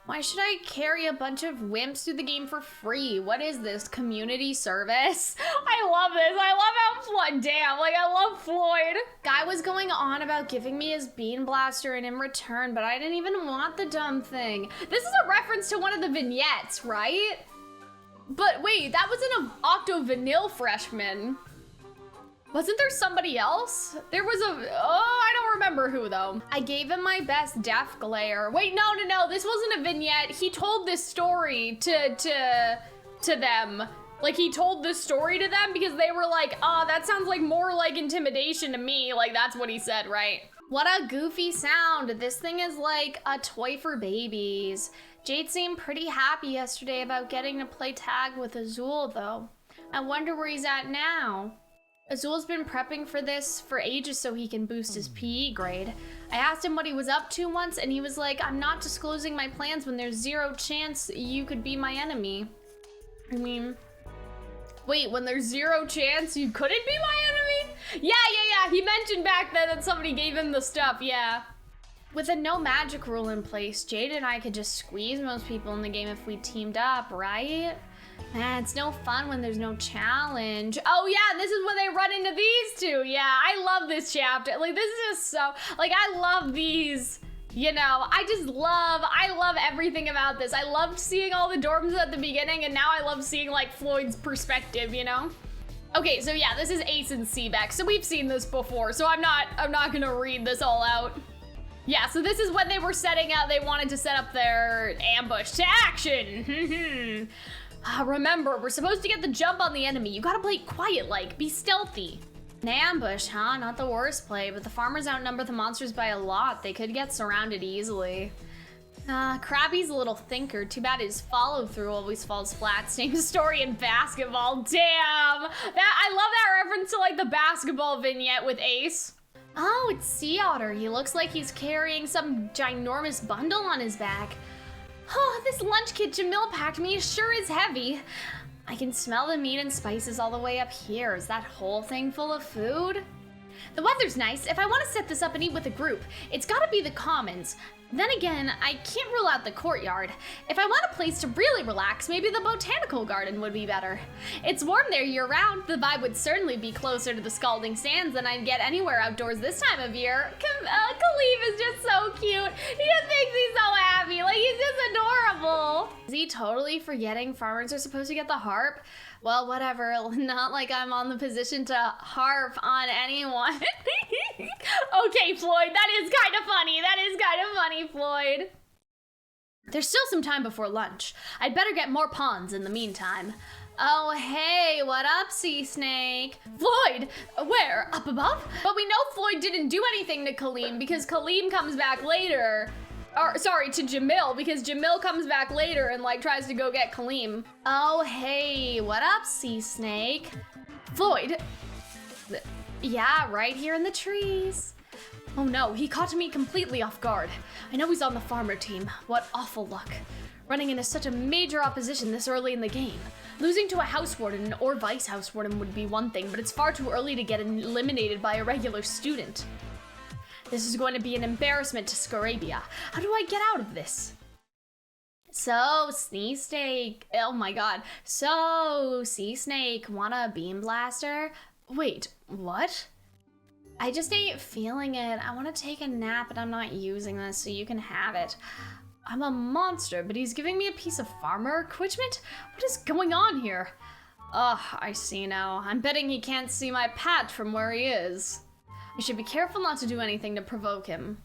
Why should I carry a bunch of wimps through the game for free? What is this, community service? I love this. I love how Floyd, damn, like I love Floyd. Guy was going on about giving me his bean blaster and in return, but I didn't even want the dumb thing. This is a reference to one of the vignettes, right? But wait, that wasn't an Octo Vanille freshman. Wasn't there somebody else? There was I don't remember who though. I gave him my best death glare. Wait, no, this wasn't a vignette. He told this story to them. Like he told this story to them because they were like, that sounds like more like intimidation to me. Like that's what he said, right? What a goofy sound. This thing is like a toy for babies. Jade seemed pretty happy yesterday about getting to play tag with Azul though. I wonder where he's at now. Azul's been prepping for this for ages so he can boost his PE grade. I asked him what he was up to once and he was like, I'm not disclosing my plans when there's 0 chance you could be my enemy. I mean, wait, when there's 0 chance you couldn't be my enemy? Yeah, he mentioned back then that somebody gave him the stuff, yeah. With a no magic rule in place, Jade and I could just squeeze most people in the game if we teamed up, right? Man, it's no fun when there's no challenge. Oh yeah, this is when they run into these two. Yeah, I love this chapter. Like this is just so, like I love these, you know, I love everything about this. I loved seeing all the dorms at the beginning and now I love seeing like Floyd's perspective, you know? Okay, so yeah, this is Ace and Seebeck. So we've seen this before, so I'm not gonna read this all out. Yeah, so this is when they were setting out, they wanted to set up their ambush to action. Remember, we're supposed to get the jump on the enemy. You gotta play quiet like, be stealthy. An ambush, huh? Not the worst play, but the farmers outnumber the monsters by a lot. They could get surrounded easily. Krabby's a little thinker. Too bad his follow-through always falls flat. Same story in basketball. Damn! I love that reference to like the basketball vignette with Ace. Oh, it's Sea Otter. He looks like he's carrying some ginormous bundle on his back. Oh, this lunch kit Jamil packed me sure is heavy. I can smell the meat and spices all the way up here. Is that whole thing full of food? The weather's nice. If I want to set this up and eat with a group, it's gotta be the Commons. Then again, I can't rule out the courtyard. If I want a place to really relax, maybe the botanical garden would be better. It's warm there year-round. The vibe would certainly be closer to the scalding sands than I'd get anywhere outdoors this time of year. Khalif is just so cute. He just makes me so happy. Like, he's just adorable. Is he totally forgetting farmers are supposed to get the harp? Well, whatever. Not like I'm on the position to harp on anyone. Okay, Floyd, that is kind of funny. That is kind of funny, Floyd. There's still some time before lunch. I'd better get more pawns in the meantime. Oh, hey, what up, Sea Snake? Floyd, where? Up above? But we know Floyd didn't do anything to Calxiyn because Calxiyn comes back later. Or, sorry, to Jamil, because Jamil comes back later and, like, tries to go get Calxiyn. Oh, hey, what up, Sea Snake? Floyd. Yeah, right here in the trees. Oh no, he caught me completely off guard. I know he's on the farmer team. What awful luck. Running into such a major opposition this early in the game. Losing to a house warden or vice house warden would be one thing, but it's far too early to get eliminated by a regular student. This is going to be an embarrassment to Scarabia. How do I get out of this? So, Sea Snake, oh my god. So, Sea Snake, want a beam blaster? Wait, what? I just ain't feeling it. I want to take a nap and I'm not using this, so you can have it. I'm a monster, but he's giving me a piece of farmer equipment? What is going on here? Ugh, I see now. I'm betting he can't see my patch from where he is. I should be careful not to do anything to provoke him.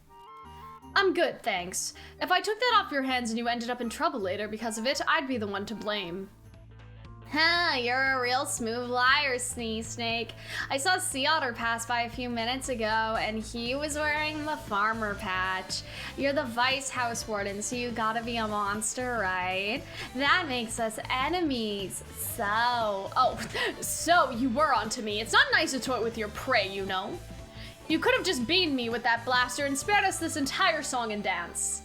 I'm good, thanks. If I took that off your hands and you ended up in trouble later because of it, I'd be the one to blame. Huh, you're a real smooth liar, Sea Snake. I saw Sea Otter pass by a few minutes ago, and he was wearing the farmer patch. You're the vice house warden, so you gotta be a monster, right? That makes us enemies. So you were onto me. It's not nice to toy with your prey, you know. You could have just beamed me with that blaster and spared us this entire song and dance.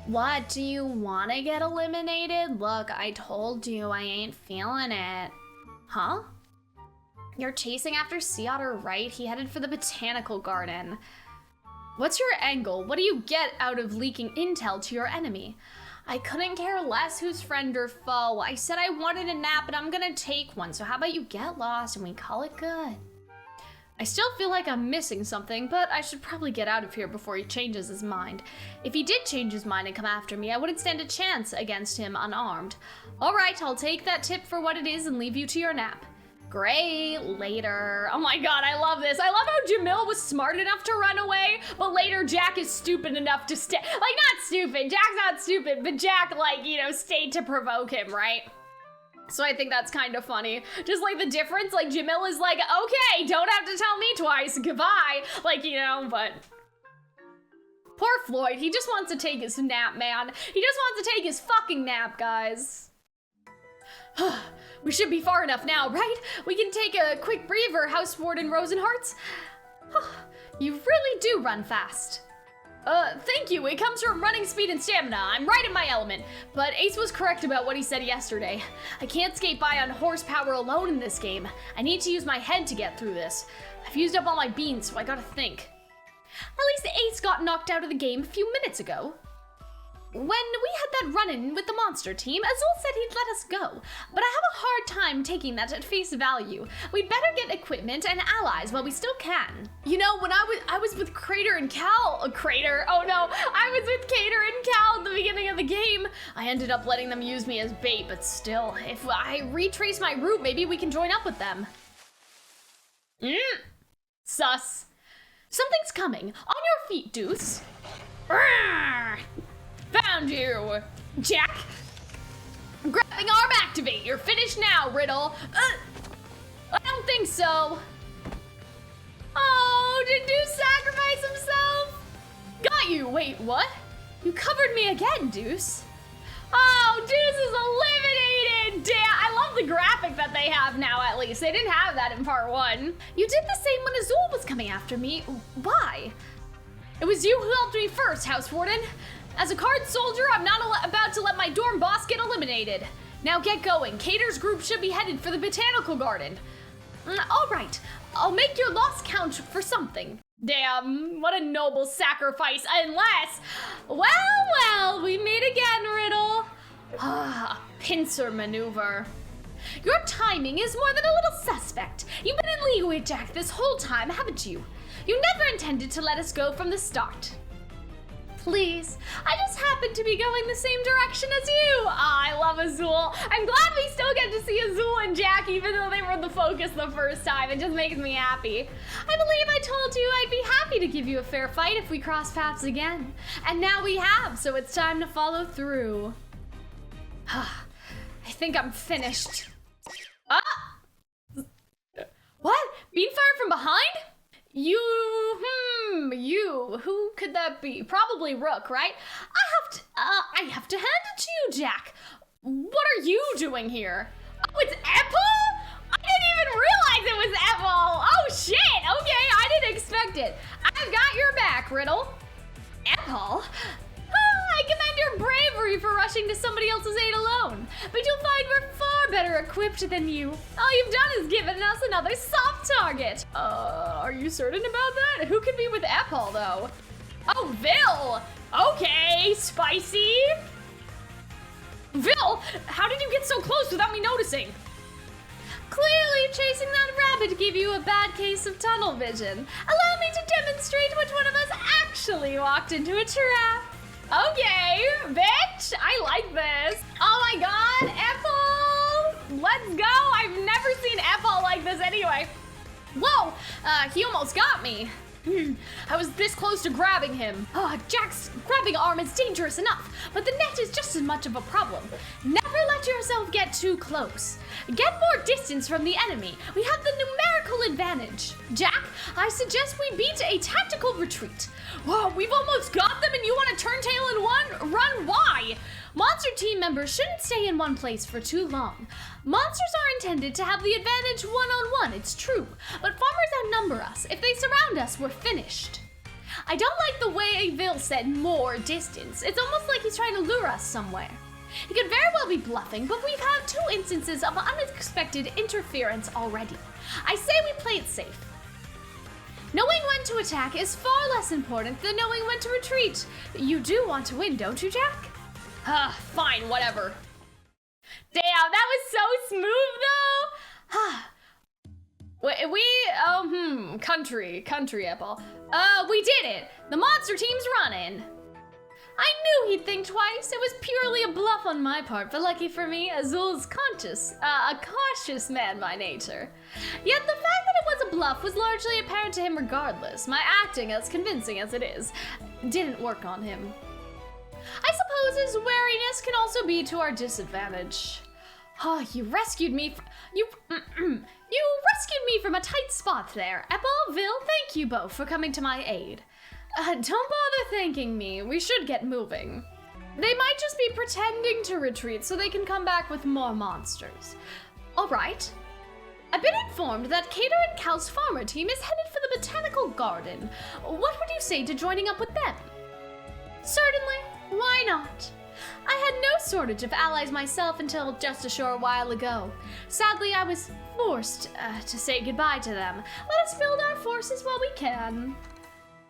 What, do you want to get eliminated? Look, I told you I ain't feeling it. Huh? You're chasing after Sea Otter, right? He headed for the botanical garden. What's your angle? What do you get out of leaking intel to your enemy? I couldn't care less who's friend or foe. I said I wanted a nap and I'm gonna take one, so how about you get lost and we call it good? I still feel like I'm missing something, but I should probably get out of here before he changes his mind. If he did change his mind and come after me, I wouldn't stand a chance against him unarmed. All right, I'll take that tip for what it is and leave you to your nap. Great, later. Oh my god, I love this. I love how Jamil was smart enough to run away, but later Jack is stupid enough to stay. Like, not stupid, Jack's not stupid, but Jack, like, you know, stayed to provoke him, right? So I think that's kind of funny. Just like the difference, like Jamil is like, okay, don't have to tell me twice, goodbye. Like, you know, but poor Floyd, he just wants to take his nap, man. He just wants to take his fucking nap, guys. We should be far enough now, right? We can take a quick breather, House Warden Rosenhearts. You really do run fast. Thank you. It comes from running speed and stamina. I'm right in my element. But Ace was correct about what he said yesterday. I can't skate by on horsepower alone in this game. I need to use my head to get through this. I've used up all my beans, so I gotta think. At least Ace got knocked out of the game a few minutes ago. When we had that run-in with the monster team, Azul said he'd let us go, but I have a hard time taking that at face value. We'd better get equipment and allies while we still can. You know, when I was with Crater and Cal, I was with Cater and Cal at the beginning of the game. I ended up letting them use me as bait, but still, if I retrace my route, maybe we can join up with them. Sus. Something's coming. On your feet, Deuce. Arrgh! Found you! Jack! Grabbing arm activate! You're finished now, Riddle! I don't think so! Oh, did Deuce sacrifice himself? Got you! Wait, what? You covered me again, Deuce. Oh, Deuce is eliminated! Damn, I love the graphic that they have now, at least. They didn't have that in part 1. You did the same when Azul was coming after me. Why? It was you who helped me first, House Warden. As a card soldier, I'm not about to let my dorm boss get eliminated. Now get going. Cater's group should be headed for the botanical garden. All right, I'll make your loss count for something. Damn, what a noble sacrifice, unless... Well, we meet again, Riddle. Pincer maneuver. Your timing is more than a little suspect. You've been in league with Jack this whole time, haven't you? You never intended to let us go from the start. Please, I just happened to be going the same direction as you. I love Azul. I'm glad we still get to see Azul and Jack even though they were the focus the first time. It just makes me happy. I believe I told you I'd be happy to give you a fair fight if we cross paths again. And now we have, so it's time to follow through. I think I'm finished. What? Beanfire from behind? You, who could that be? Probably Rook, right? I have to hand it to you, Jack. What are you doing here? Oh, it's Apple? I didn't even realize it was Apple. Oh, shit. Okay, I didn't expect it. I've got your back, Riddle. Apple? I commend your bravery for rushing to somebody else's aid alone, but you'll find we're far better equipped than you. All you've done is given us another soft target. Are you certain about that? Who could be with Apple, though? Oh, VIL! Okay, spicy. VIL, how did you get so close without me noticing? Clearly, chasing that rabbit gave you a bad case of tunnel vision. Allow me to demonstrate which one of us actually walked into a trap. Okay, bitch, I like this. Oh my god, Apple! Let's go! I've never seen Apple like this anyway. Whoa, he almost got me. I was this close to grabbing him. Jack's grabbing arm is dangerous enough, but the net is just as much of a problem. Never let yourself get too close. Get more distance from the enemy. We have the numerical advantage. Jack, I suggest we beat a tactical retreat. Whoa, we've almost got them and you want to turn tail and run? Why? Monster team members shouldn't stay in one place for too long. Monsters are intended to have the advantage one-on-one, it's true, but farmers outnumber us. If they surround us, we're finished. I don't like the way VIL said more distance. It's almost like he's trying to lure us somewhere. He could very well be bluffing, but we've had 2 instances of unexpected interference already. I say we play it safe. Knowing when to attack is far less important than knowing when to retreat. You do want to win, don't you, Jack? Fine, whatever. Damn, that was so smooth, though. Country Apple. We did it. The monster team's running. I knew he'd think twice. It was purely a bluff on my part, but lucky for me, Azul's a cautious man by nature. Yet the fact that it was a bluff was largely apparent to him regardless. My acting, as convincing as it is, didn't work on him. I suppose his wariness can also be to our disadvantage. You rescued me you rescued me from a tight spot there. Apple, VIL, thank you both for coming to my aid. Don't bother thanking me. We should get moving. They might just be pretending to retreat so they can come back with more monsters. All right. I've been informed that Cater and Cal's farmer team is headed for the botanical garden. What would you say to joining up with them? Certainly. Why not? I had no shortage of allies myself until just a short while ago. Sadly, I was forced to say goodbye to them. Let us build our forces while we can.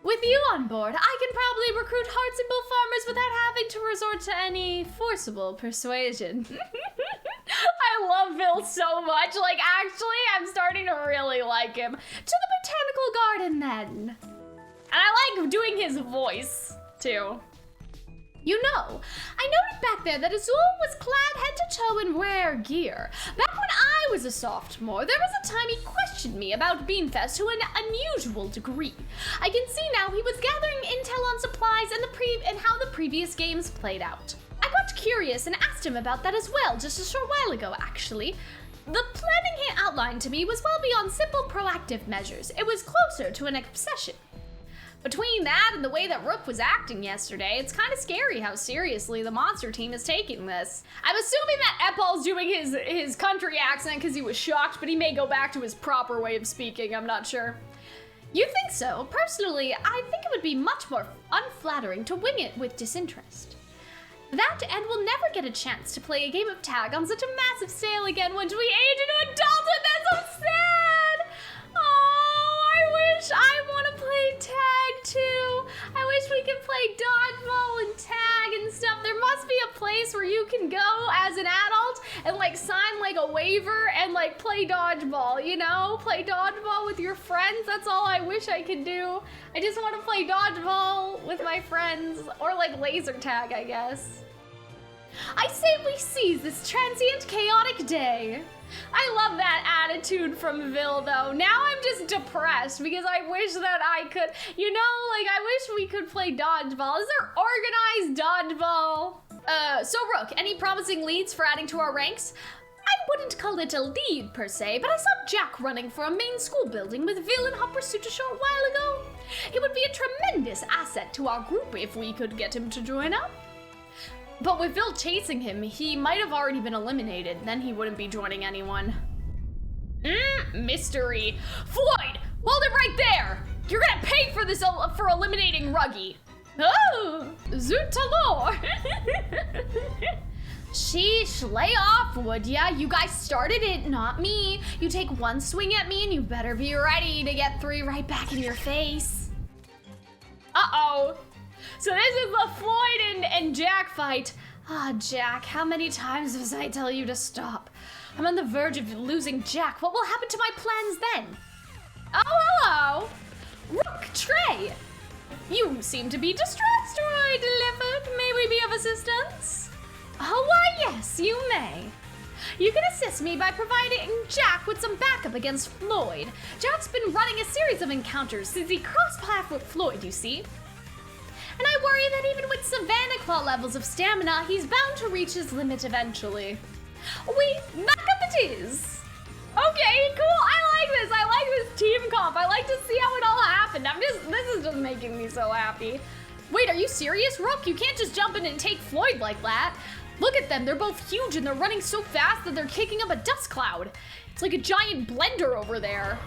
With you on board, I can probably recruit Heartsimple farmers without having to resort to any forcible persuasion. I love VIL so much. Like, actually, I'm starting to really like him. To the botanical garden, then. And I like doing his voice, too. You know, I noted back there that Azul was clad head to toe in rare gear. Back when I was a sophomore, there was a time he questioned me about Beanfest to an unusual degree. I can see now he was gathering intel on supplies and how the previous games played out. I got curious and asked him about that as well just a short while ago, actually. The planning he outlined to me was well beyond simple proactive measures. It was closer to an obsession. Between that and the way that Rook was acting yesterday, it's kind of scary how seriously the monster team is taking this. I'm assuming that Epal's doing his country accent because he was shocked, but he may go back to his proper way of speaking, I'm not sure. You think so? Personally, I think it would be much more unflattering to wing it with disinterest. That, and we'll never get a chance to play a game of tag on such a massive scale again once we age into adulthood. That's so sad! Oh, I wish I want to play tag too. I wish we could play dodgeball and tag and stuff. There must be a place where you can go as an adult and like sign like a waiver and like play dodgeball, you know? Play dodgeball with your friends. That's all I wish I could do. I just want to play dodgeball with my friends, or like laser tag, I guess. I say we seize this transient, chaotic day. I love that attitude from VIL though. Now I'm just depressed because I wish that I could, you know, like I wish we could play dodgeball. Is there organized dodgeball? So Rook, any promising leads for adding to our ranks? I wouldn't call it a lead per se, but I saw Jack running for a main school building with VIL in hot pursuit a short while ago. He would be a tremendous asset to our group if we could get him to join up. But with VIL chasing him, he might have already been eliminated, then he wouldn't be joining anyone. Mystery. Floyd, hold it right there! You're gonna pay for this for eliminating Ruggy. Oh, Zootalor! Sheesh, lay off, would ya? You guys started it, not me. You take one swing at me and you better be ready to get 3 right back in your face. Uh-oh. So this is the Floyd and Jack fight. Ah, Jack, how many times must I tell you to stop? I'm on the verge of losing Jack. What will happen to my plans then? Oh, hello. Rook, Trey. You seem to be distressed, Roy delivered. May we be of assistance? Oh, why, yes, you may. You can assist me by providing Jack with some backup against Floyd. Jack's been running a series of encounters since he crossed paths with Floyd, you see. And I worry that even with Savannah Claw levels of stamina, he's bound to reach his limit eventually. Backup it is. Okay, cool, I like this team comp. I like to see how it all happened. This is just making me so happy. Wait, are you serious, Rook? You can't just jump in and take Floyd like that. Look at them, they're both huge and they're running so fast that they're kicking up a dust cloud. It's like a giant blender over there.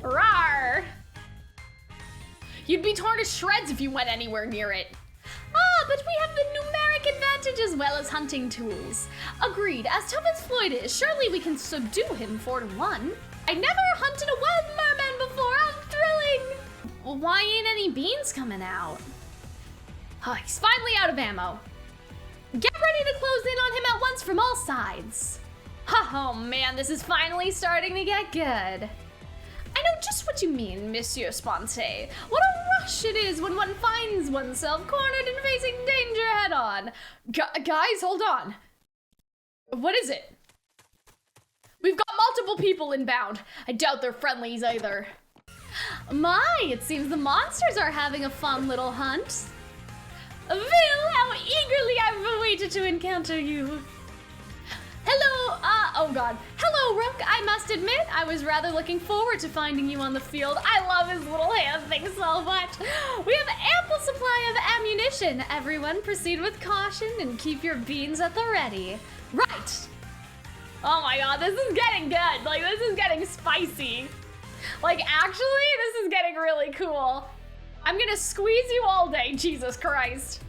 Rawr. You'd be torn to shreds if you went anywhere near it. Ah, but we have the numeric advantage as well as hunting tools. Agreed, as tough as Floyd is, surely we can subdue him 4-1. I never hunted a wild merman before, how thrilling! Well, why ain't any beans coming out? Oh, he's finally out of ammo. Get ready to close in on him at once from all sides. Oh man, this is finally starting to get good. I know just what you mean, Monsieur Sponte. What a rush it is when one finds oneself cornered and facing danger head on. Guys, hold on. What is it? We've got multiple people inbound. I doubt they're friendlies either. My, it seems the monsters are having a fun little hunt. VIL, how eagerly I've waited to encounter you. Hello, oh god. Hello, Rook. I must admit, I was rather looking forward to finding you on the field. I love his little hand thing so much. We have ample supply of ammunition. Everyone proceed with caution and keep your beans at the ready. Right. Oh my god, this is getting good. Like, this is getting spicy. Like, actually, this is getting really cool. I'm gonna squeeze you all day, Jesus Christ.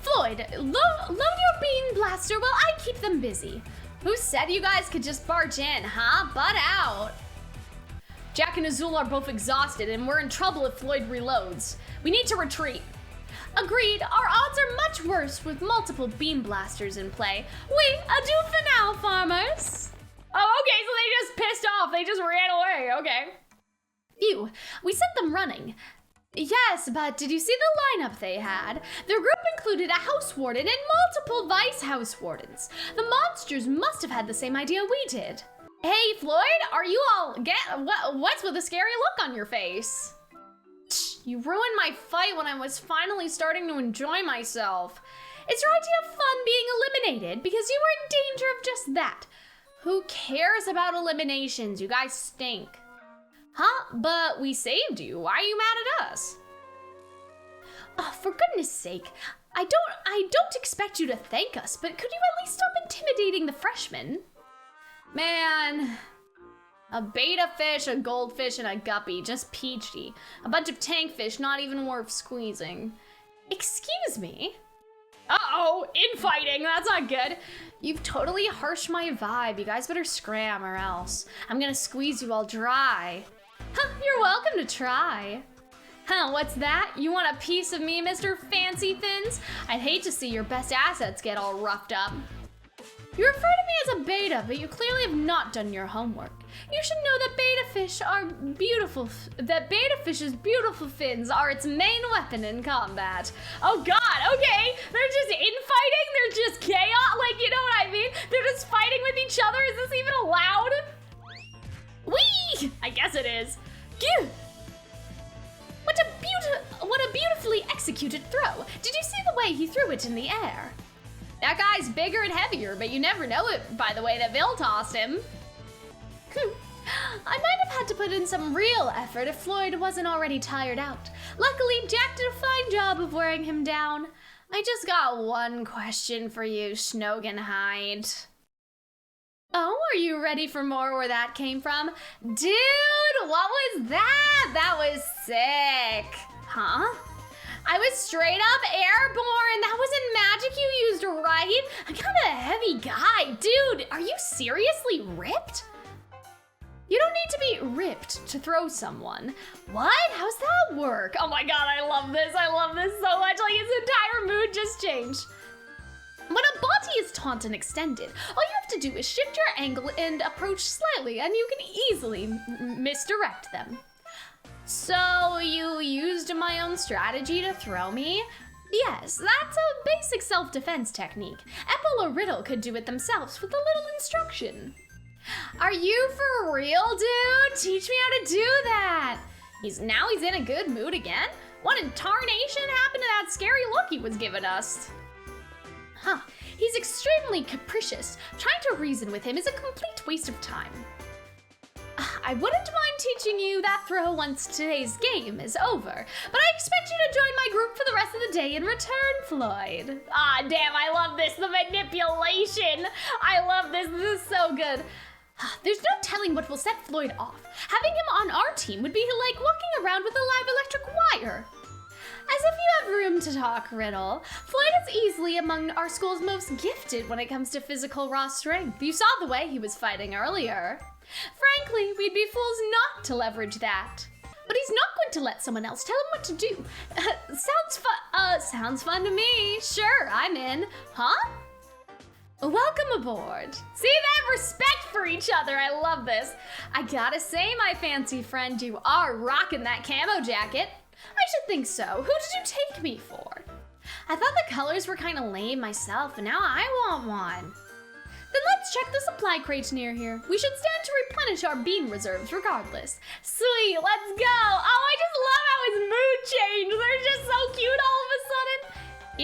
Floyd, load your bean blaster while I keep them busy. Who said you guys could just barge in, huh? Butt out. Jack and Azul are both exhausted and we're in trouble if Floyd reloads. We need to retreat. Agreed, our odds are much worse with multiple beam blasters in play. Adieu for now, farmers. Oh, okay, so they just pissed off. They just ran away, okay. Phew, we set them running. Yes, but did you see the lineup they had? Their group included a house warden and multiple vice house wardens. The monsters must have had the same idea we did. Hey, Floyd, are you all what's with the scary look on your face? You ruined my fight when I was finally starting to enjoy myself. Is your idea of fun being eliminated? Because you were in danger of just that. Who cares about eliminations? You guys stink. Huh? But we saved you. Why are you mad at us? Oh, for goodness sake. I don't expect you to thank us, but could you at least stop intimidating the freshmen? Man. A beta fish, a goldfish, and a guppy. Just peachy. A bunch of tankfish not even worth squeezing. Excuse me? Uh-oh, infighting, that's not good. You've totally harshed my vibe. You guys better scram or else. I'm gonna squeeze you all dry. Huh, you're welcome to try. Huh, what's that? You want a piece of me, Mr. Fancy Thins? I'd hate to see your best assets get all roughed up. You refer to me as a beta, but you clearly have not done your homework. You should know that beta fish's beautiful fins are its main weapon in combat. Oh god, okay, they're just infighting, they're just chaos, like, you know what I mean? They're just fighting with each other, is this even allowed? Whee! I guess it is. Phew! What a beautifully executed throw. Did you see the way he threw it in the air? That guy's bigger and heavier, but you never know it by the way that VIL tossed him. I might have had to put in some real effort if Floyd wasn't already tired out. Luckily, Jack did a fine job of wearing him down. I just got one question for you, Schnogenheid. Oh, are you ready for more where that came from? Dude, what was that? That was sick. Huh? I was straight up airborne. That wasn't magic you used, right? I'm kind of a heavy guy. Dude, are you seriously ripped? You don't need to be ripped to throw someone. What? How's that work? Oh my god, I love this. I love this so much. Like, his entire mood just changed. When a body is taut and extended, all you have to do is shift your angle and approach slightly, and you can easily misdirect them. So you used my own strategy to throw me? Yes, that's a basic self-defense technique. Epple or Riddle could do it themselves with a little instruction. Are you for real, dude? Teach me how to do that. Now he's in a good mood again? What in tarnation happened to that scary look he was giving us? Huh, he's extremely capricious. Trying to reason with him is a complete waste of time. I wouldn't mind teaching you that throw once today's game is over, but I expect you to join my group for the rest of the day in return, Floyd. Ah, damn, I love this, the manipulation. I love this, this is so good. There's no telling what will set Floyd off. Having him on our team would be like walking around with a live electric wire. As if you have room to talk, Riddle. Floyd is easily among our school's most gifted when it comes to physical raw strength. You saw the way he was fighting earlier. Frankly, we'd be fools not to leverage that. But he's not going to let someone else tell him what to do. Sounds fun to me. Sure, I'm in. Huh? Welcome aboard. See that respect for each other, I love this. I gotta say, my fancy friend, you are rocking that camo jacket. I should think so. Who did you take me for? I thought the colors were kind of lame myself, but now I want one. Then let's check the supply crate near here. We should stand to replenish our bean reserves regardless. Sweet, let's go. Oh, I just love how his mood changed. They're just so cute all of a sudden.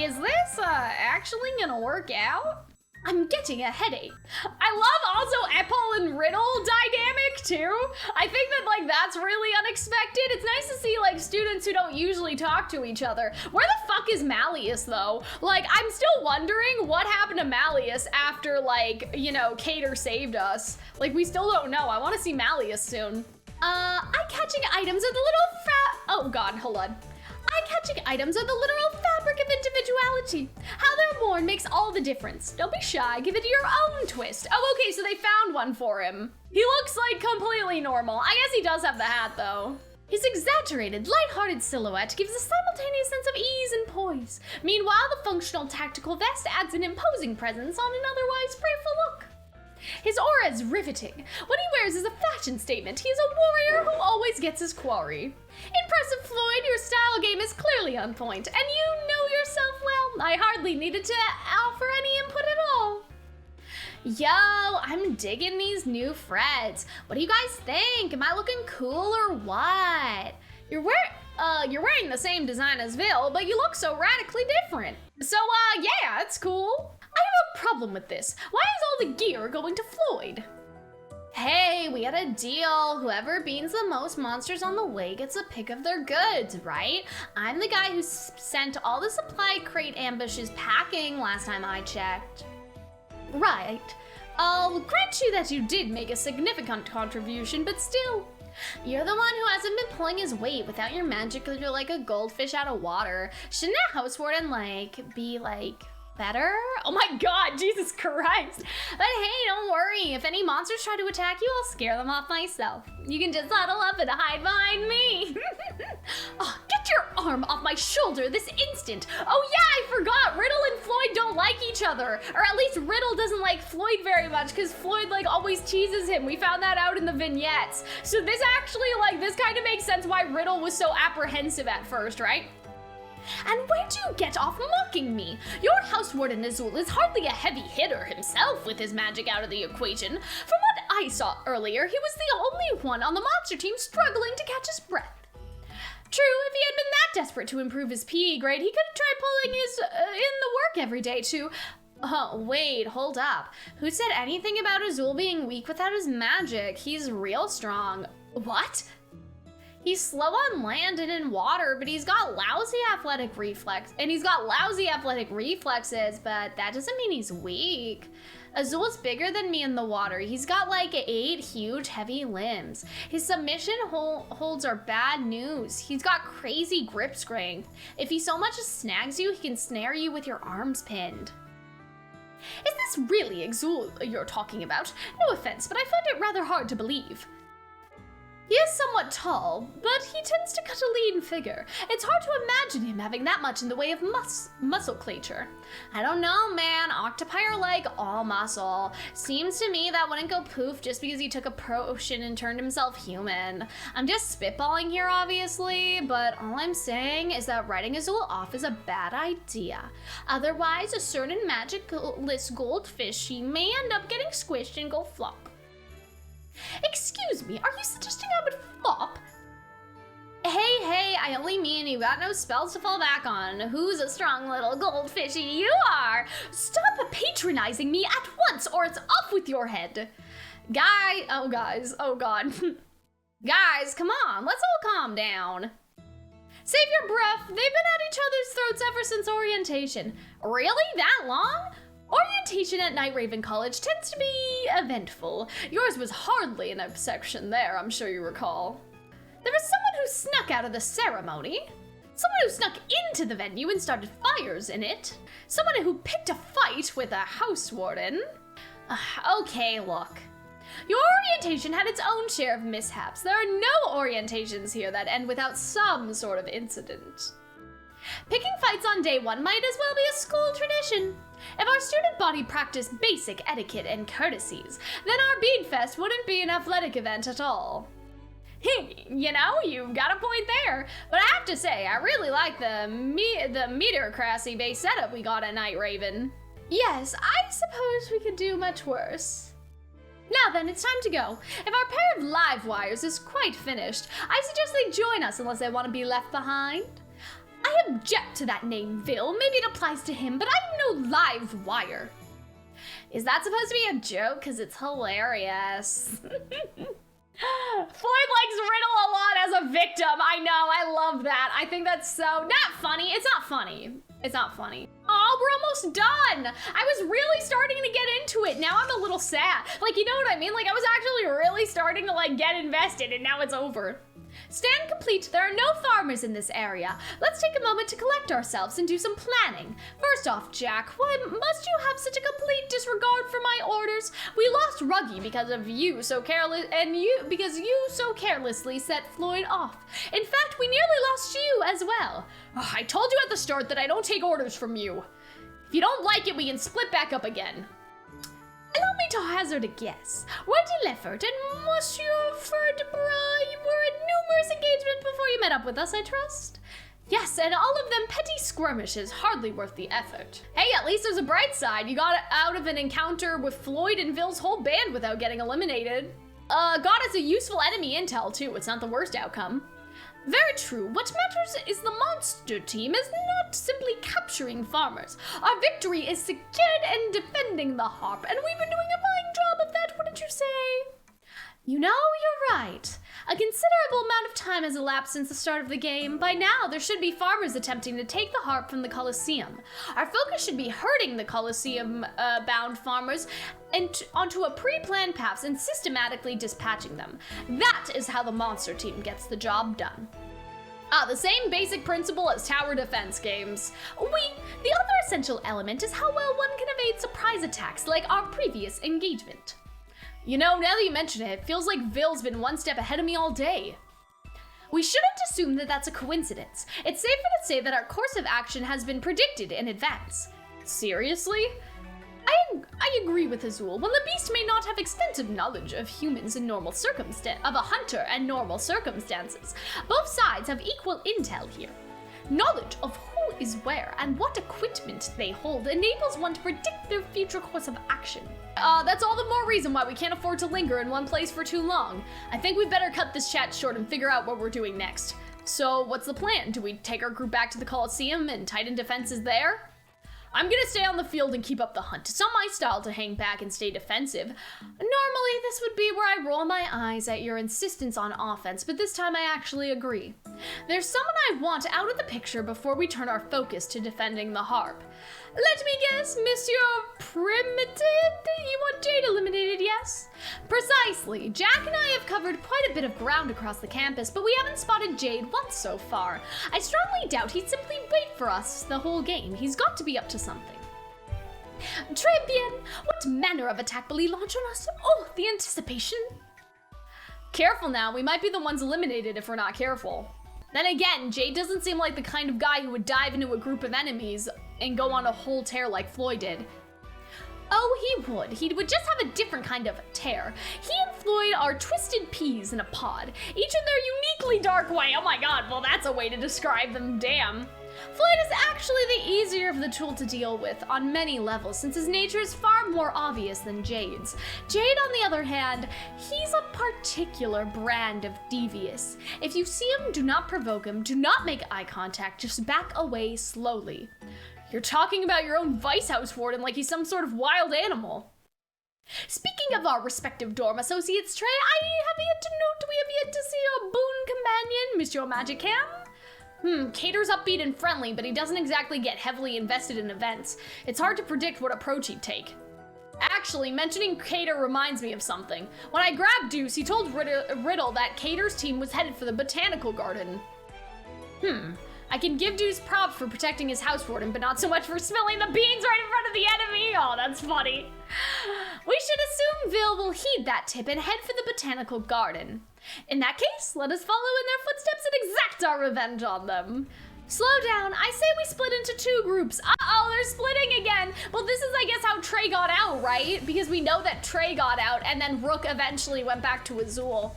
Is this actually gonna work out? I'm getting a headache. I love also Epple and Riddle dynamic too. I think that like that's really unexpected. It's nice to see like students who don't usually talk to each other. Where the fuck is Malleus though? Like I'm still wondering what happened to Malleus after like, you know, Cater saved us. Like we still don't know. I want to see Malleus soon. Eye-catching items are the little oh god, hold on. Eye-catching items are the literal fabric of individuality. How they're worn makes all the difference. Don't be shy, give it your own twist. Oh, okay, so they found one for him. He looks like completely normal. I guess he does have the hat though. His exaggerated, lighthearted silhouette gives a simultaneous sense of ease and poise. Meanwhile, the functional tactical vest adds an imposing presence on an otherwise playful look. His aura is riveting. What he wears is a fashion statement. He is a warrior who always gets his quarry. Impressive, Floyd. Your style game is clearly on point, and you know yourself well. I hardly needed to offer any input at all. Yo, I'm digging these new frets. What do you guys think? Am I looking cool or what? You're wearing the same design as VIL, but you look so radically different. So, yeah, that's cool. I have a problem with this. Why is all the gear going to Floyd? Hey, we had a deal. Whoever beans the most monsters on the way gets a pick of their goods, right? I'm the guy who sent all the supply crate ambushes packing last time I checked. Right. I'll grant you that you did make a significant contribution, but still. You're the one who hasn't been pulling his weight without your magic because you're like a goldfish out of water. Shouldn't a house warden, be better? Oh my god, Jesus Christ. But hey, don't worry. If any monsters try to attack you, I'll scare them off myself. You can just huddle up and hide behind me. Oh, get your arm off my shoulder this instant. Oh yeah, I forgot. Riddle and Floyd don't like each other. Or at least Riddle doesn't like Floyd very much because Floyd always teases him. We found that out in the vignettes. So this actually this kind of makes sense why Riddle was so apprehensive at first, right? And where'd you get off mocking me? Your house warden Azul is hardly a heavy hitter himself with his magic out of the equation. From what I saw earlier, he was the only one on the monster team struggling to catch his breath. True, if he had been that desperate to improve his PE grade, he could have tried pulling his in the work every day too. Oh, wait, hold up. Who said anything about Azul being weak without his magic? He's real strong. What? He's slow on land and in water, but he's got lousy athletic reflexes, but that doesn't mean he's weak. Azul's bigger than me in the water. He's got 8 huge, heavy limbs. His submission holds are bad news. He's got crazy grip strength. If he so much as snags you, he can snare you with your arms pinned. Is this really Azul you're talking about? No offense, but I find it rather hard to believe. He is somewhat tall, but he tends to cut a lean figure. It's hard to imagine him having that much in the way of muscleature. I don't know, man. Octopi are all muscle. Seems to me that wouldn't go poof just because he took a potion and turned himself human. I'm just spitballing here, obviously, but all I'm saying is that writing Azul off is a bad idea. Otherwise, a certain magicless goldfish, he may end up getting squished and go flop. Excuse me, are you suggesting I would flop? Hey, I only mean you got no spells to fall back on. Who's a strong little goldfishy you are? Stop patronizing me at once or it's off with your head. Guys, oh god. Guys, come on, let's all calm down. Save your breath, they've been at each other's throats ever since orientation. Really? That long? Orientation at Night Raven College tends to be eventful. Yours was hardly an exception there, I'm sure you recall. There was someone who snuck out of the ceremony. Someone who snuck into the venue and started fires in it. Someone who picked a fight with a house warden. Okay, look. Your orientation had its own share of mishaps. There are no orientations here that end without some sort of incident. Picking fights on day one might as well be a school tradition. If our student body practiced basic etiquette and courtesies, then our Beanfest wouldn't be an athletic event at all. You know, you've got a point there, but I have to say, I really like the meritocracy-based setup we got at Night Raven. Yes, I suppose we could do much worse. Now then, it's time to go. If our pair of live wires is quite finished, I suggest they join us unless they want to be left behind. I object to that name, VIL. Maybe it applies to him, but I'm no live wire. Is that supposed to be a joke? Because it's hilarious. Floyd likes Riddle a lot as a victim. I know, I love that. I think that's so not funny. It's not funny. It's not funny. Oh, we're almost done. I was really starting to get into it. Now I'm a little sad. You know what I mean? I was actually really starting to get invested and now it's over. Stand complete. There are no farmers in this area. Let's take a moment to collect ourselves and do some planning. First off, Jack, why must you have such a complete disregard for my orders? We lost Ruggy because of you so careless, and because you so carelessly set Floyd off. In fact, we nearly lost you as well. Oh, I told you at the start that I don't take orders from you. If you don't like it, we can split back up again. Allow me to hazard a guess. Wordy Leffert and Monsieur Ferdebras were in numerous engagements before you met up with us, I trust? Yes, and all of them petty skirmishes, hardly worth the effort. Hey, at least there's a bright side. You got out of an encounter with Floyd and VIL's whole band without getting eliminated. Got us a useful enemy intel, too. It's not the worst outcome. Very true. What matters is the monster team is not simply capturing farmers. Our victory is secured in defending the harp, and we've been doing a fine job of that, wouldn't you say? You know, you're right. A considerable amount of time has elapsed since the start of the game. By now, there should be farmers attempting to take the harp from the Calxiyn. Our focus should be herding the Calxiyn-bound farmers onto a pre-planned paths and systematically dispatching them. That is how the monster team gets the job done. The same basic principle as tower defense games. The other essential element is how well one can evade surprise attacks like our previous engagement. You know, now that you mention it, it feels like VIL's been one step ahead of me all day. We shouldn't assume that that's a coincidence. It's safer to say that our course of action has been predicted in advance. Seriously? I agree with Azul. While the beast may not have extensive knowledge of humans in normal of a hunter and normal circumstances, both sides have equal intel here. Knowledge of who is where and what equipment they hold enables one to predict their future course of action. That's all the more reason why we can't afford to linger in one place for too long. I think we better cut this chat short and figure out what we're doing next. So, what's the plan? Do we take our group back to the Calxiyn and tighten defenses there? I'm gonna stay on the field and keep up the hunt. It's not my style to hang back and stay defensive. Normally, this would be where I roll my eyes at your insistence on offense, but this time I actually agree. There's someone I want out of the picture before we turn our focus to defending the harp. Let me guess, Monsieur Primitive? You want Jade eliminated, yes? Precisely. Jack and I have covered quite a bit of ground across the campus, but we haven't spotted Jade once so far. I strongly doubt he'd simply wait for us the whole game. He's got to be up to something. Très bien. What manner of attack will he launch on us? Oh, the anticipation. Careful now, we might be the ones eliminated if we're not careful. Then again, Jade doesn't seem like the kind of guy who would dive into a group of enemies and go on a whole tear like Floyd did. Oh, he would. He would just have a different kind of tear. He and Floyd are twisted peas in a pod, each in their uniquely dark way. Oh my god, well that's a way to describe them, damn. Floyd is actually the easier of the two to deal with on many levels, since his nature is far more obvious than Jade's. Jade, on the other hand, he's a particular brand of devious. If you see him, do not provoke him, do not make eye contact, just back away slowly. You're talking about your own vice house warden like he's some sort of wild animal. Speaking of our respective dorm associates, Trey, I have yet to note we have yet to see our boon companion, Monsieur Magic Cam. Cater's upbeat and friendly, but he doesn't exactly get heavily invested in events. It's hard to predict what approach he'd take. Actually, mentioning Cater reminds me of something. When I grabbed Deuce, he told Riddle that Cater's team was headed for the botanical garden. I can give Deuce props for protecting his house warden, but not so much for spilling the beans right in front of the enemy. Oh, that's funny. We should assume VIL will heed that tip and head for the botanical garden. In that case, let us follow in their footsteps and exact our revenge on them. Slow down. I say we split into two groups. Uh-oh, they're splitting again. Well, this is, I guess, how Trey got out, right? Because we know that Trey got out, and then Rook eventually went back to Azul.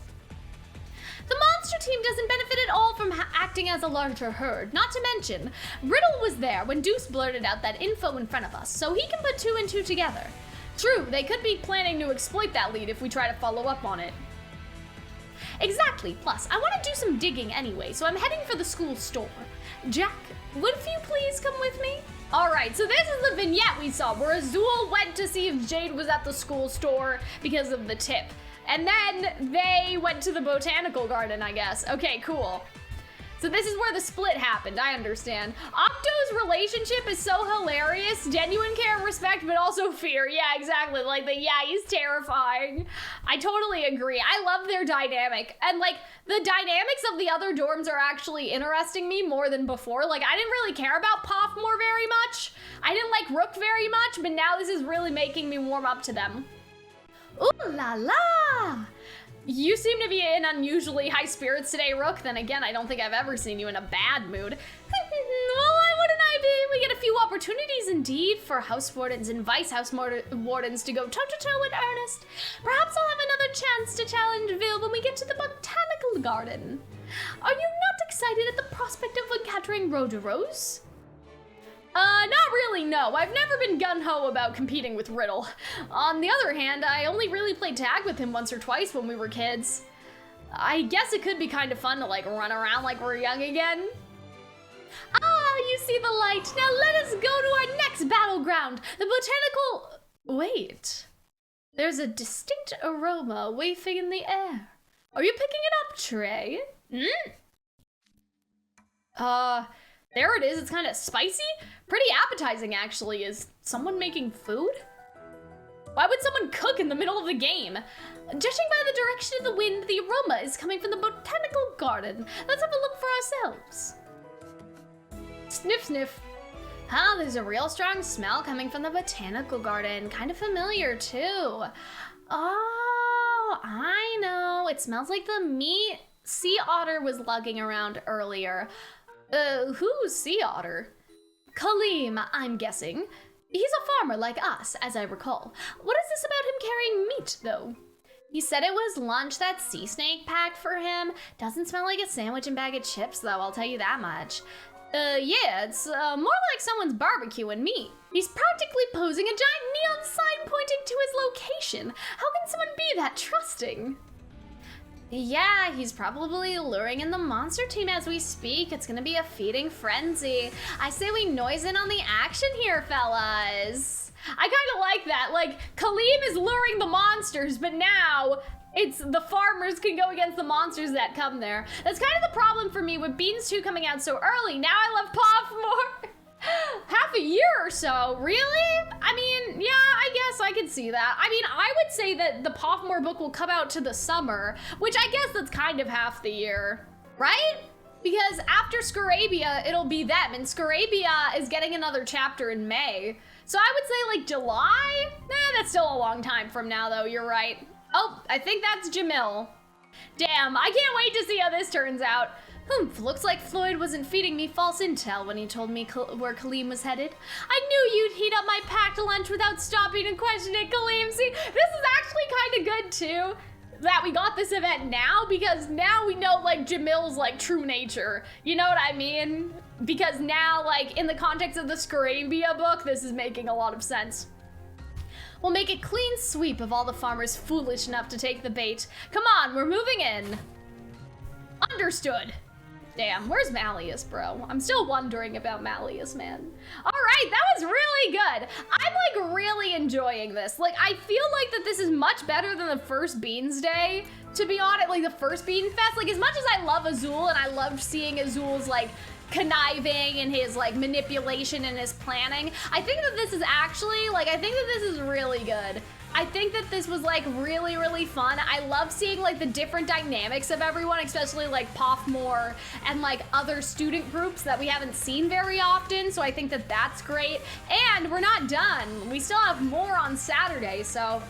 The monster team doesn't benefit at all from acting as a larger herd. Not to mention, Riddle was there when Deuce blurted out that info in front of us, so he can put two and two together. True, they could be planning to exploit that lead if we try to follow up on it. Exactly, plus, I want to do some digging anyway, so I'm heading for the school store. Jack, would you please come with me? Alright, so this is the vignette we saw, where Azul went to see if Jade was at the school store because of the tip. And then they went to the botanical garden, I guess. Okay, cool. So this is where the split happened, I understand. Octo's relationship is so hilarious. Genuine care and respect, but also fear. Yeah, exactly. Like, he's terrifying. I totally agree. I love their dynamic. And, like, the dynamics of the other dorms are actually interesting me more than before. Like, I didn't really care about Poffmore very much. I didn't like Rook very much, but now this is really making me warm up to them. Ooh la la! You seem to be in unusually high spirits today, Rook. Then again, I don't think I've ever seen you in a bad mood. Well, why wouldn't I be? We get a few opportunities indeed for house wardens and vice house wardens to go toe-to-toe in earnest. Perhaps I'll have another chance to challenge VIL when we get to the botanical garden. Are you not excited at the prospect of encountering Rhodoros? Not really, no. I've never been gung-ho about competing with Riddle. On the other hand, I only really played tag with him once or twice when we were kids. I guess it could be kind of fun to like run around like we're young again. Ah, you see the light. Now let us go to our next battleground, the botanical... Wait. There's a distinct aroma wafting in the air. Are you picking it up, Trey? There it is. It's kind of spicy. Pretty appetizing, actually. Is someone making food? Why would someone cook in the middle of the game? Judging by the direction of the wind, the aroma is coming from the botanical garden. Let's have a look for ourselves. Sniff, sniff. Huh, there's a real strong smell coming from the botanical garden. Kind of familiar, too. Oh, I know. It smells like the meat Sea Otter was lugging around earlier. Who's Sea Otter? Calxiyn, I'm guessing. He's a farmer like us, as I recall. What is this about him carrying meat, though? He said it was lunch that Sea Snake packed for him. Doesn't smell like a sandwich and bag of chips, though, I'll tell you that much. Yeah, it's more like someone's barbecuing meat. He's practically posing a giant neon sign pointing to his location. How can someone be that trusting? Yeah, he's probably luring in the monster team as we speak. It's gonna be a feeding frenzy. I say we noise in on the action here, fellas. I kinda like that. Like, Calxiyn is luring the monsters, but now it's the farmers can go against the monsters that come there. That's kind of the problem for me with Beans 2 coming out so early. Now I love Puff more. Half a year or so, really? I mean, yeah, I guess I could see that. I mean, I would say that the Poffmore book will come out to the summer, which I guess that's kind of half the year, right? Because after Scarabia, it'll be them, and Scarabia is getting another chapter in May. So I would say like July? That's still a long time from now though, you're right. Oh, I think that's Jamil. Damn, I can't wait to see how this turns out. Looks like Floyd wasn't feeding me false intel when he told me where Calxiyn was headed. I knew you'd heat up my packed lunch without stopping to question it, Calxiyn. See, this is actually kind of good too, that we got this event now, because now we know like Jamil's like true nature. You know what I mean? Because now, like, in the context of the Scarabia book, this is making a lot of sense. We'll make a clean sweep of all the farmers foolish enough to take the bait. Come on, we're moving in. Understood. Damn, where's Malleus, bro? I'm still wondering about Malleus, man. All right, that was really good. I'm like really enjoying this. Like, I feel like that this is much better than the first Beans Day, to be honest, like the first Beanfest. Like, as much as I love Azul and I loved seeing Azul's like conniving and his like manipulation and his planning, I think that this is actually, like, I think that this is really good. I think that this was like really, really fun. I love seeing like the different dynamics of everyone, especially like Poffmore and like other student groups that we haven't seen very often. So I think that that's great. And we're not done. We still have more on Saturday. So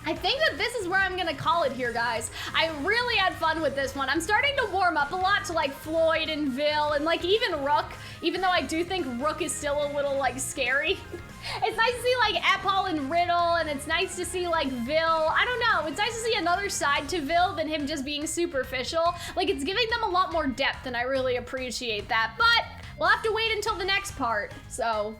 I think that this is where I'm gonna call it here, guys. I really had fun with this one. I'm starting to warm up a lot to like Floyd and VIL and like even Rook, even though I do think Rook is still a little like scary. It's nice to see like Epal and Riddle, and it's nice to see like VIL. I don't know, it's nice to see another side to VIL than him just being superficial. Like, it's giving them a lot more depth, and I really appreciate that. But we'll have to wait until the next part, so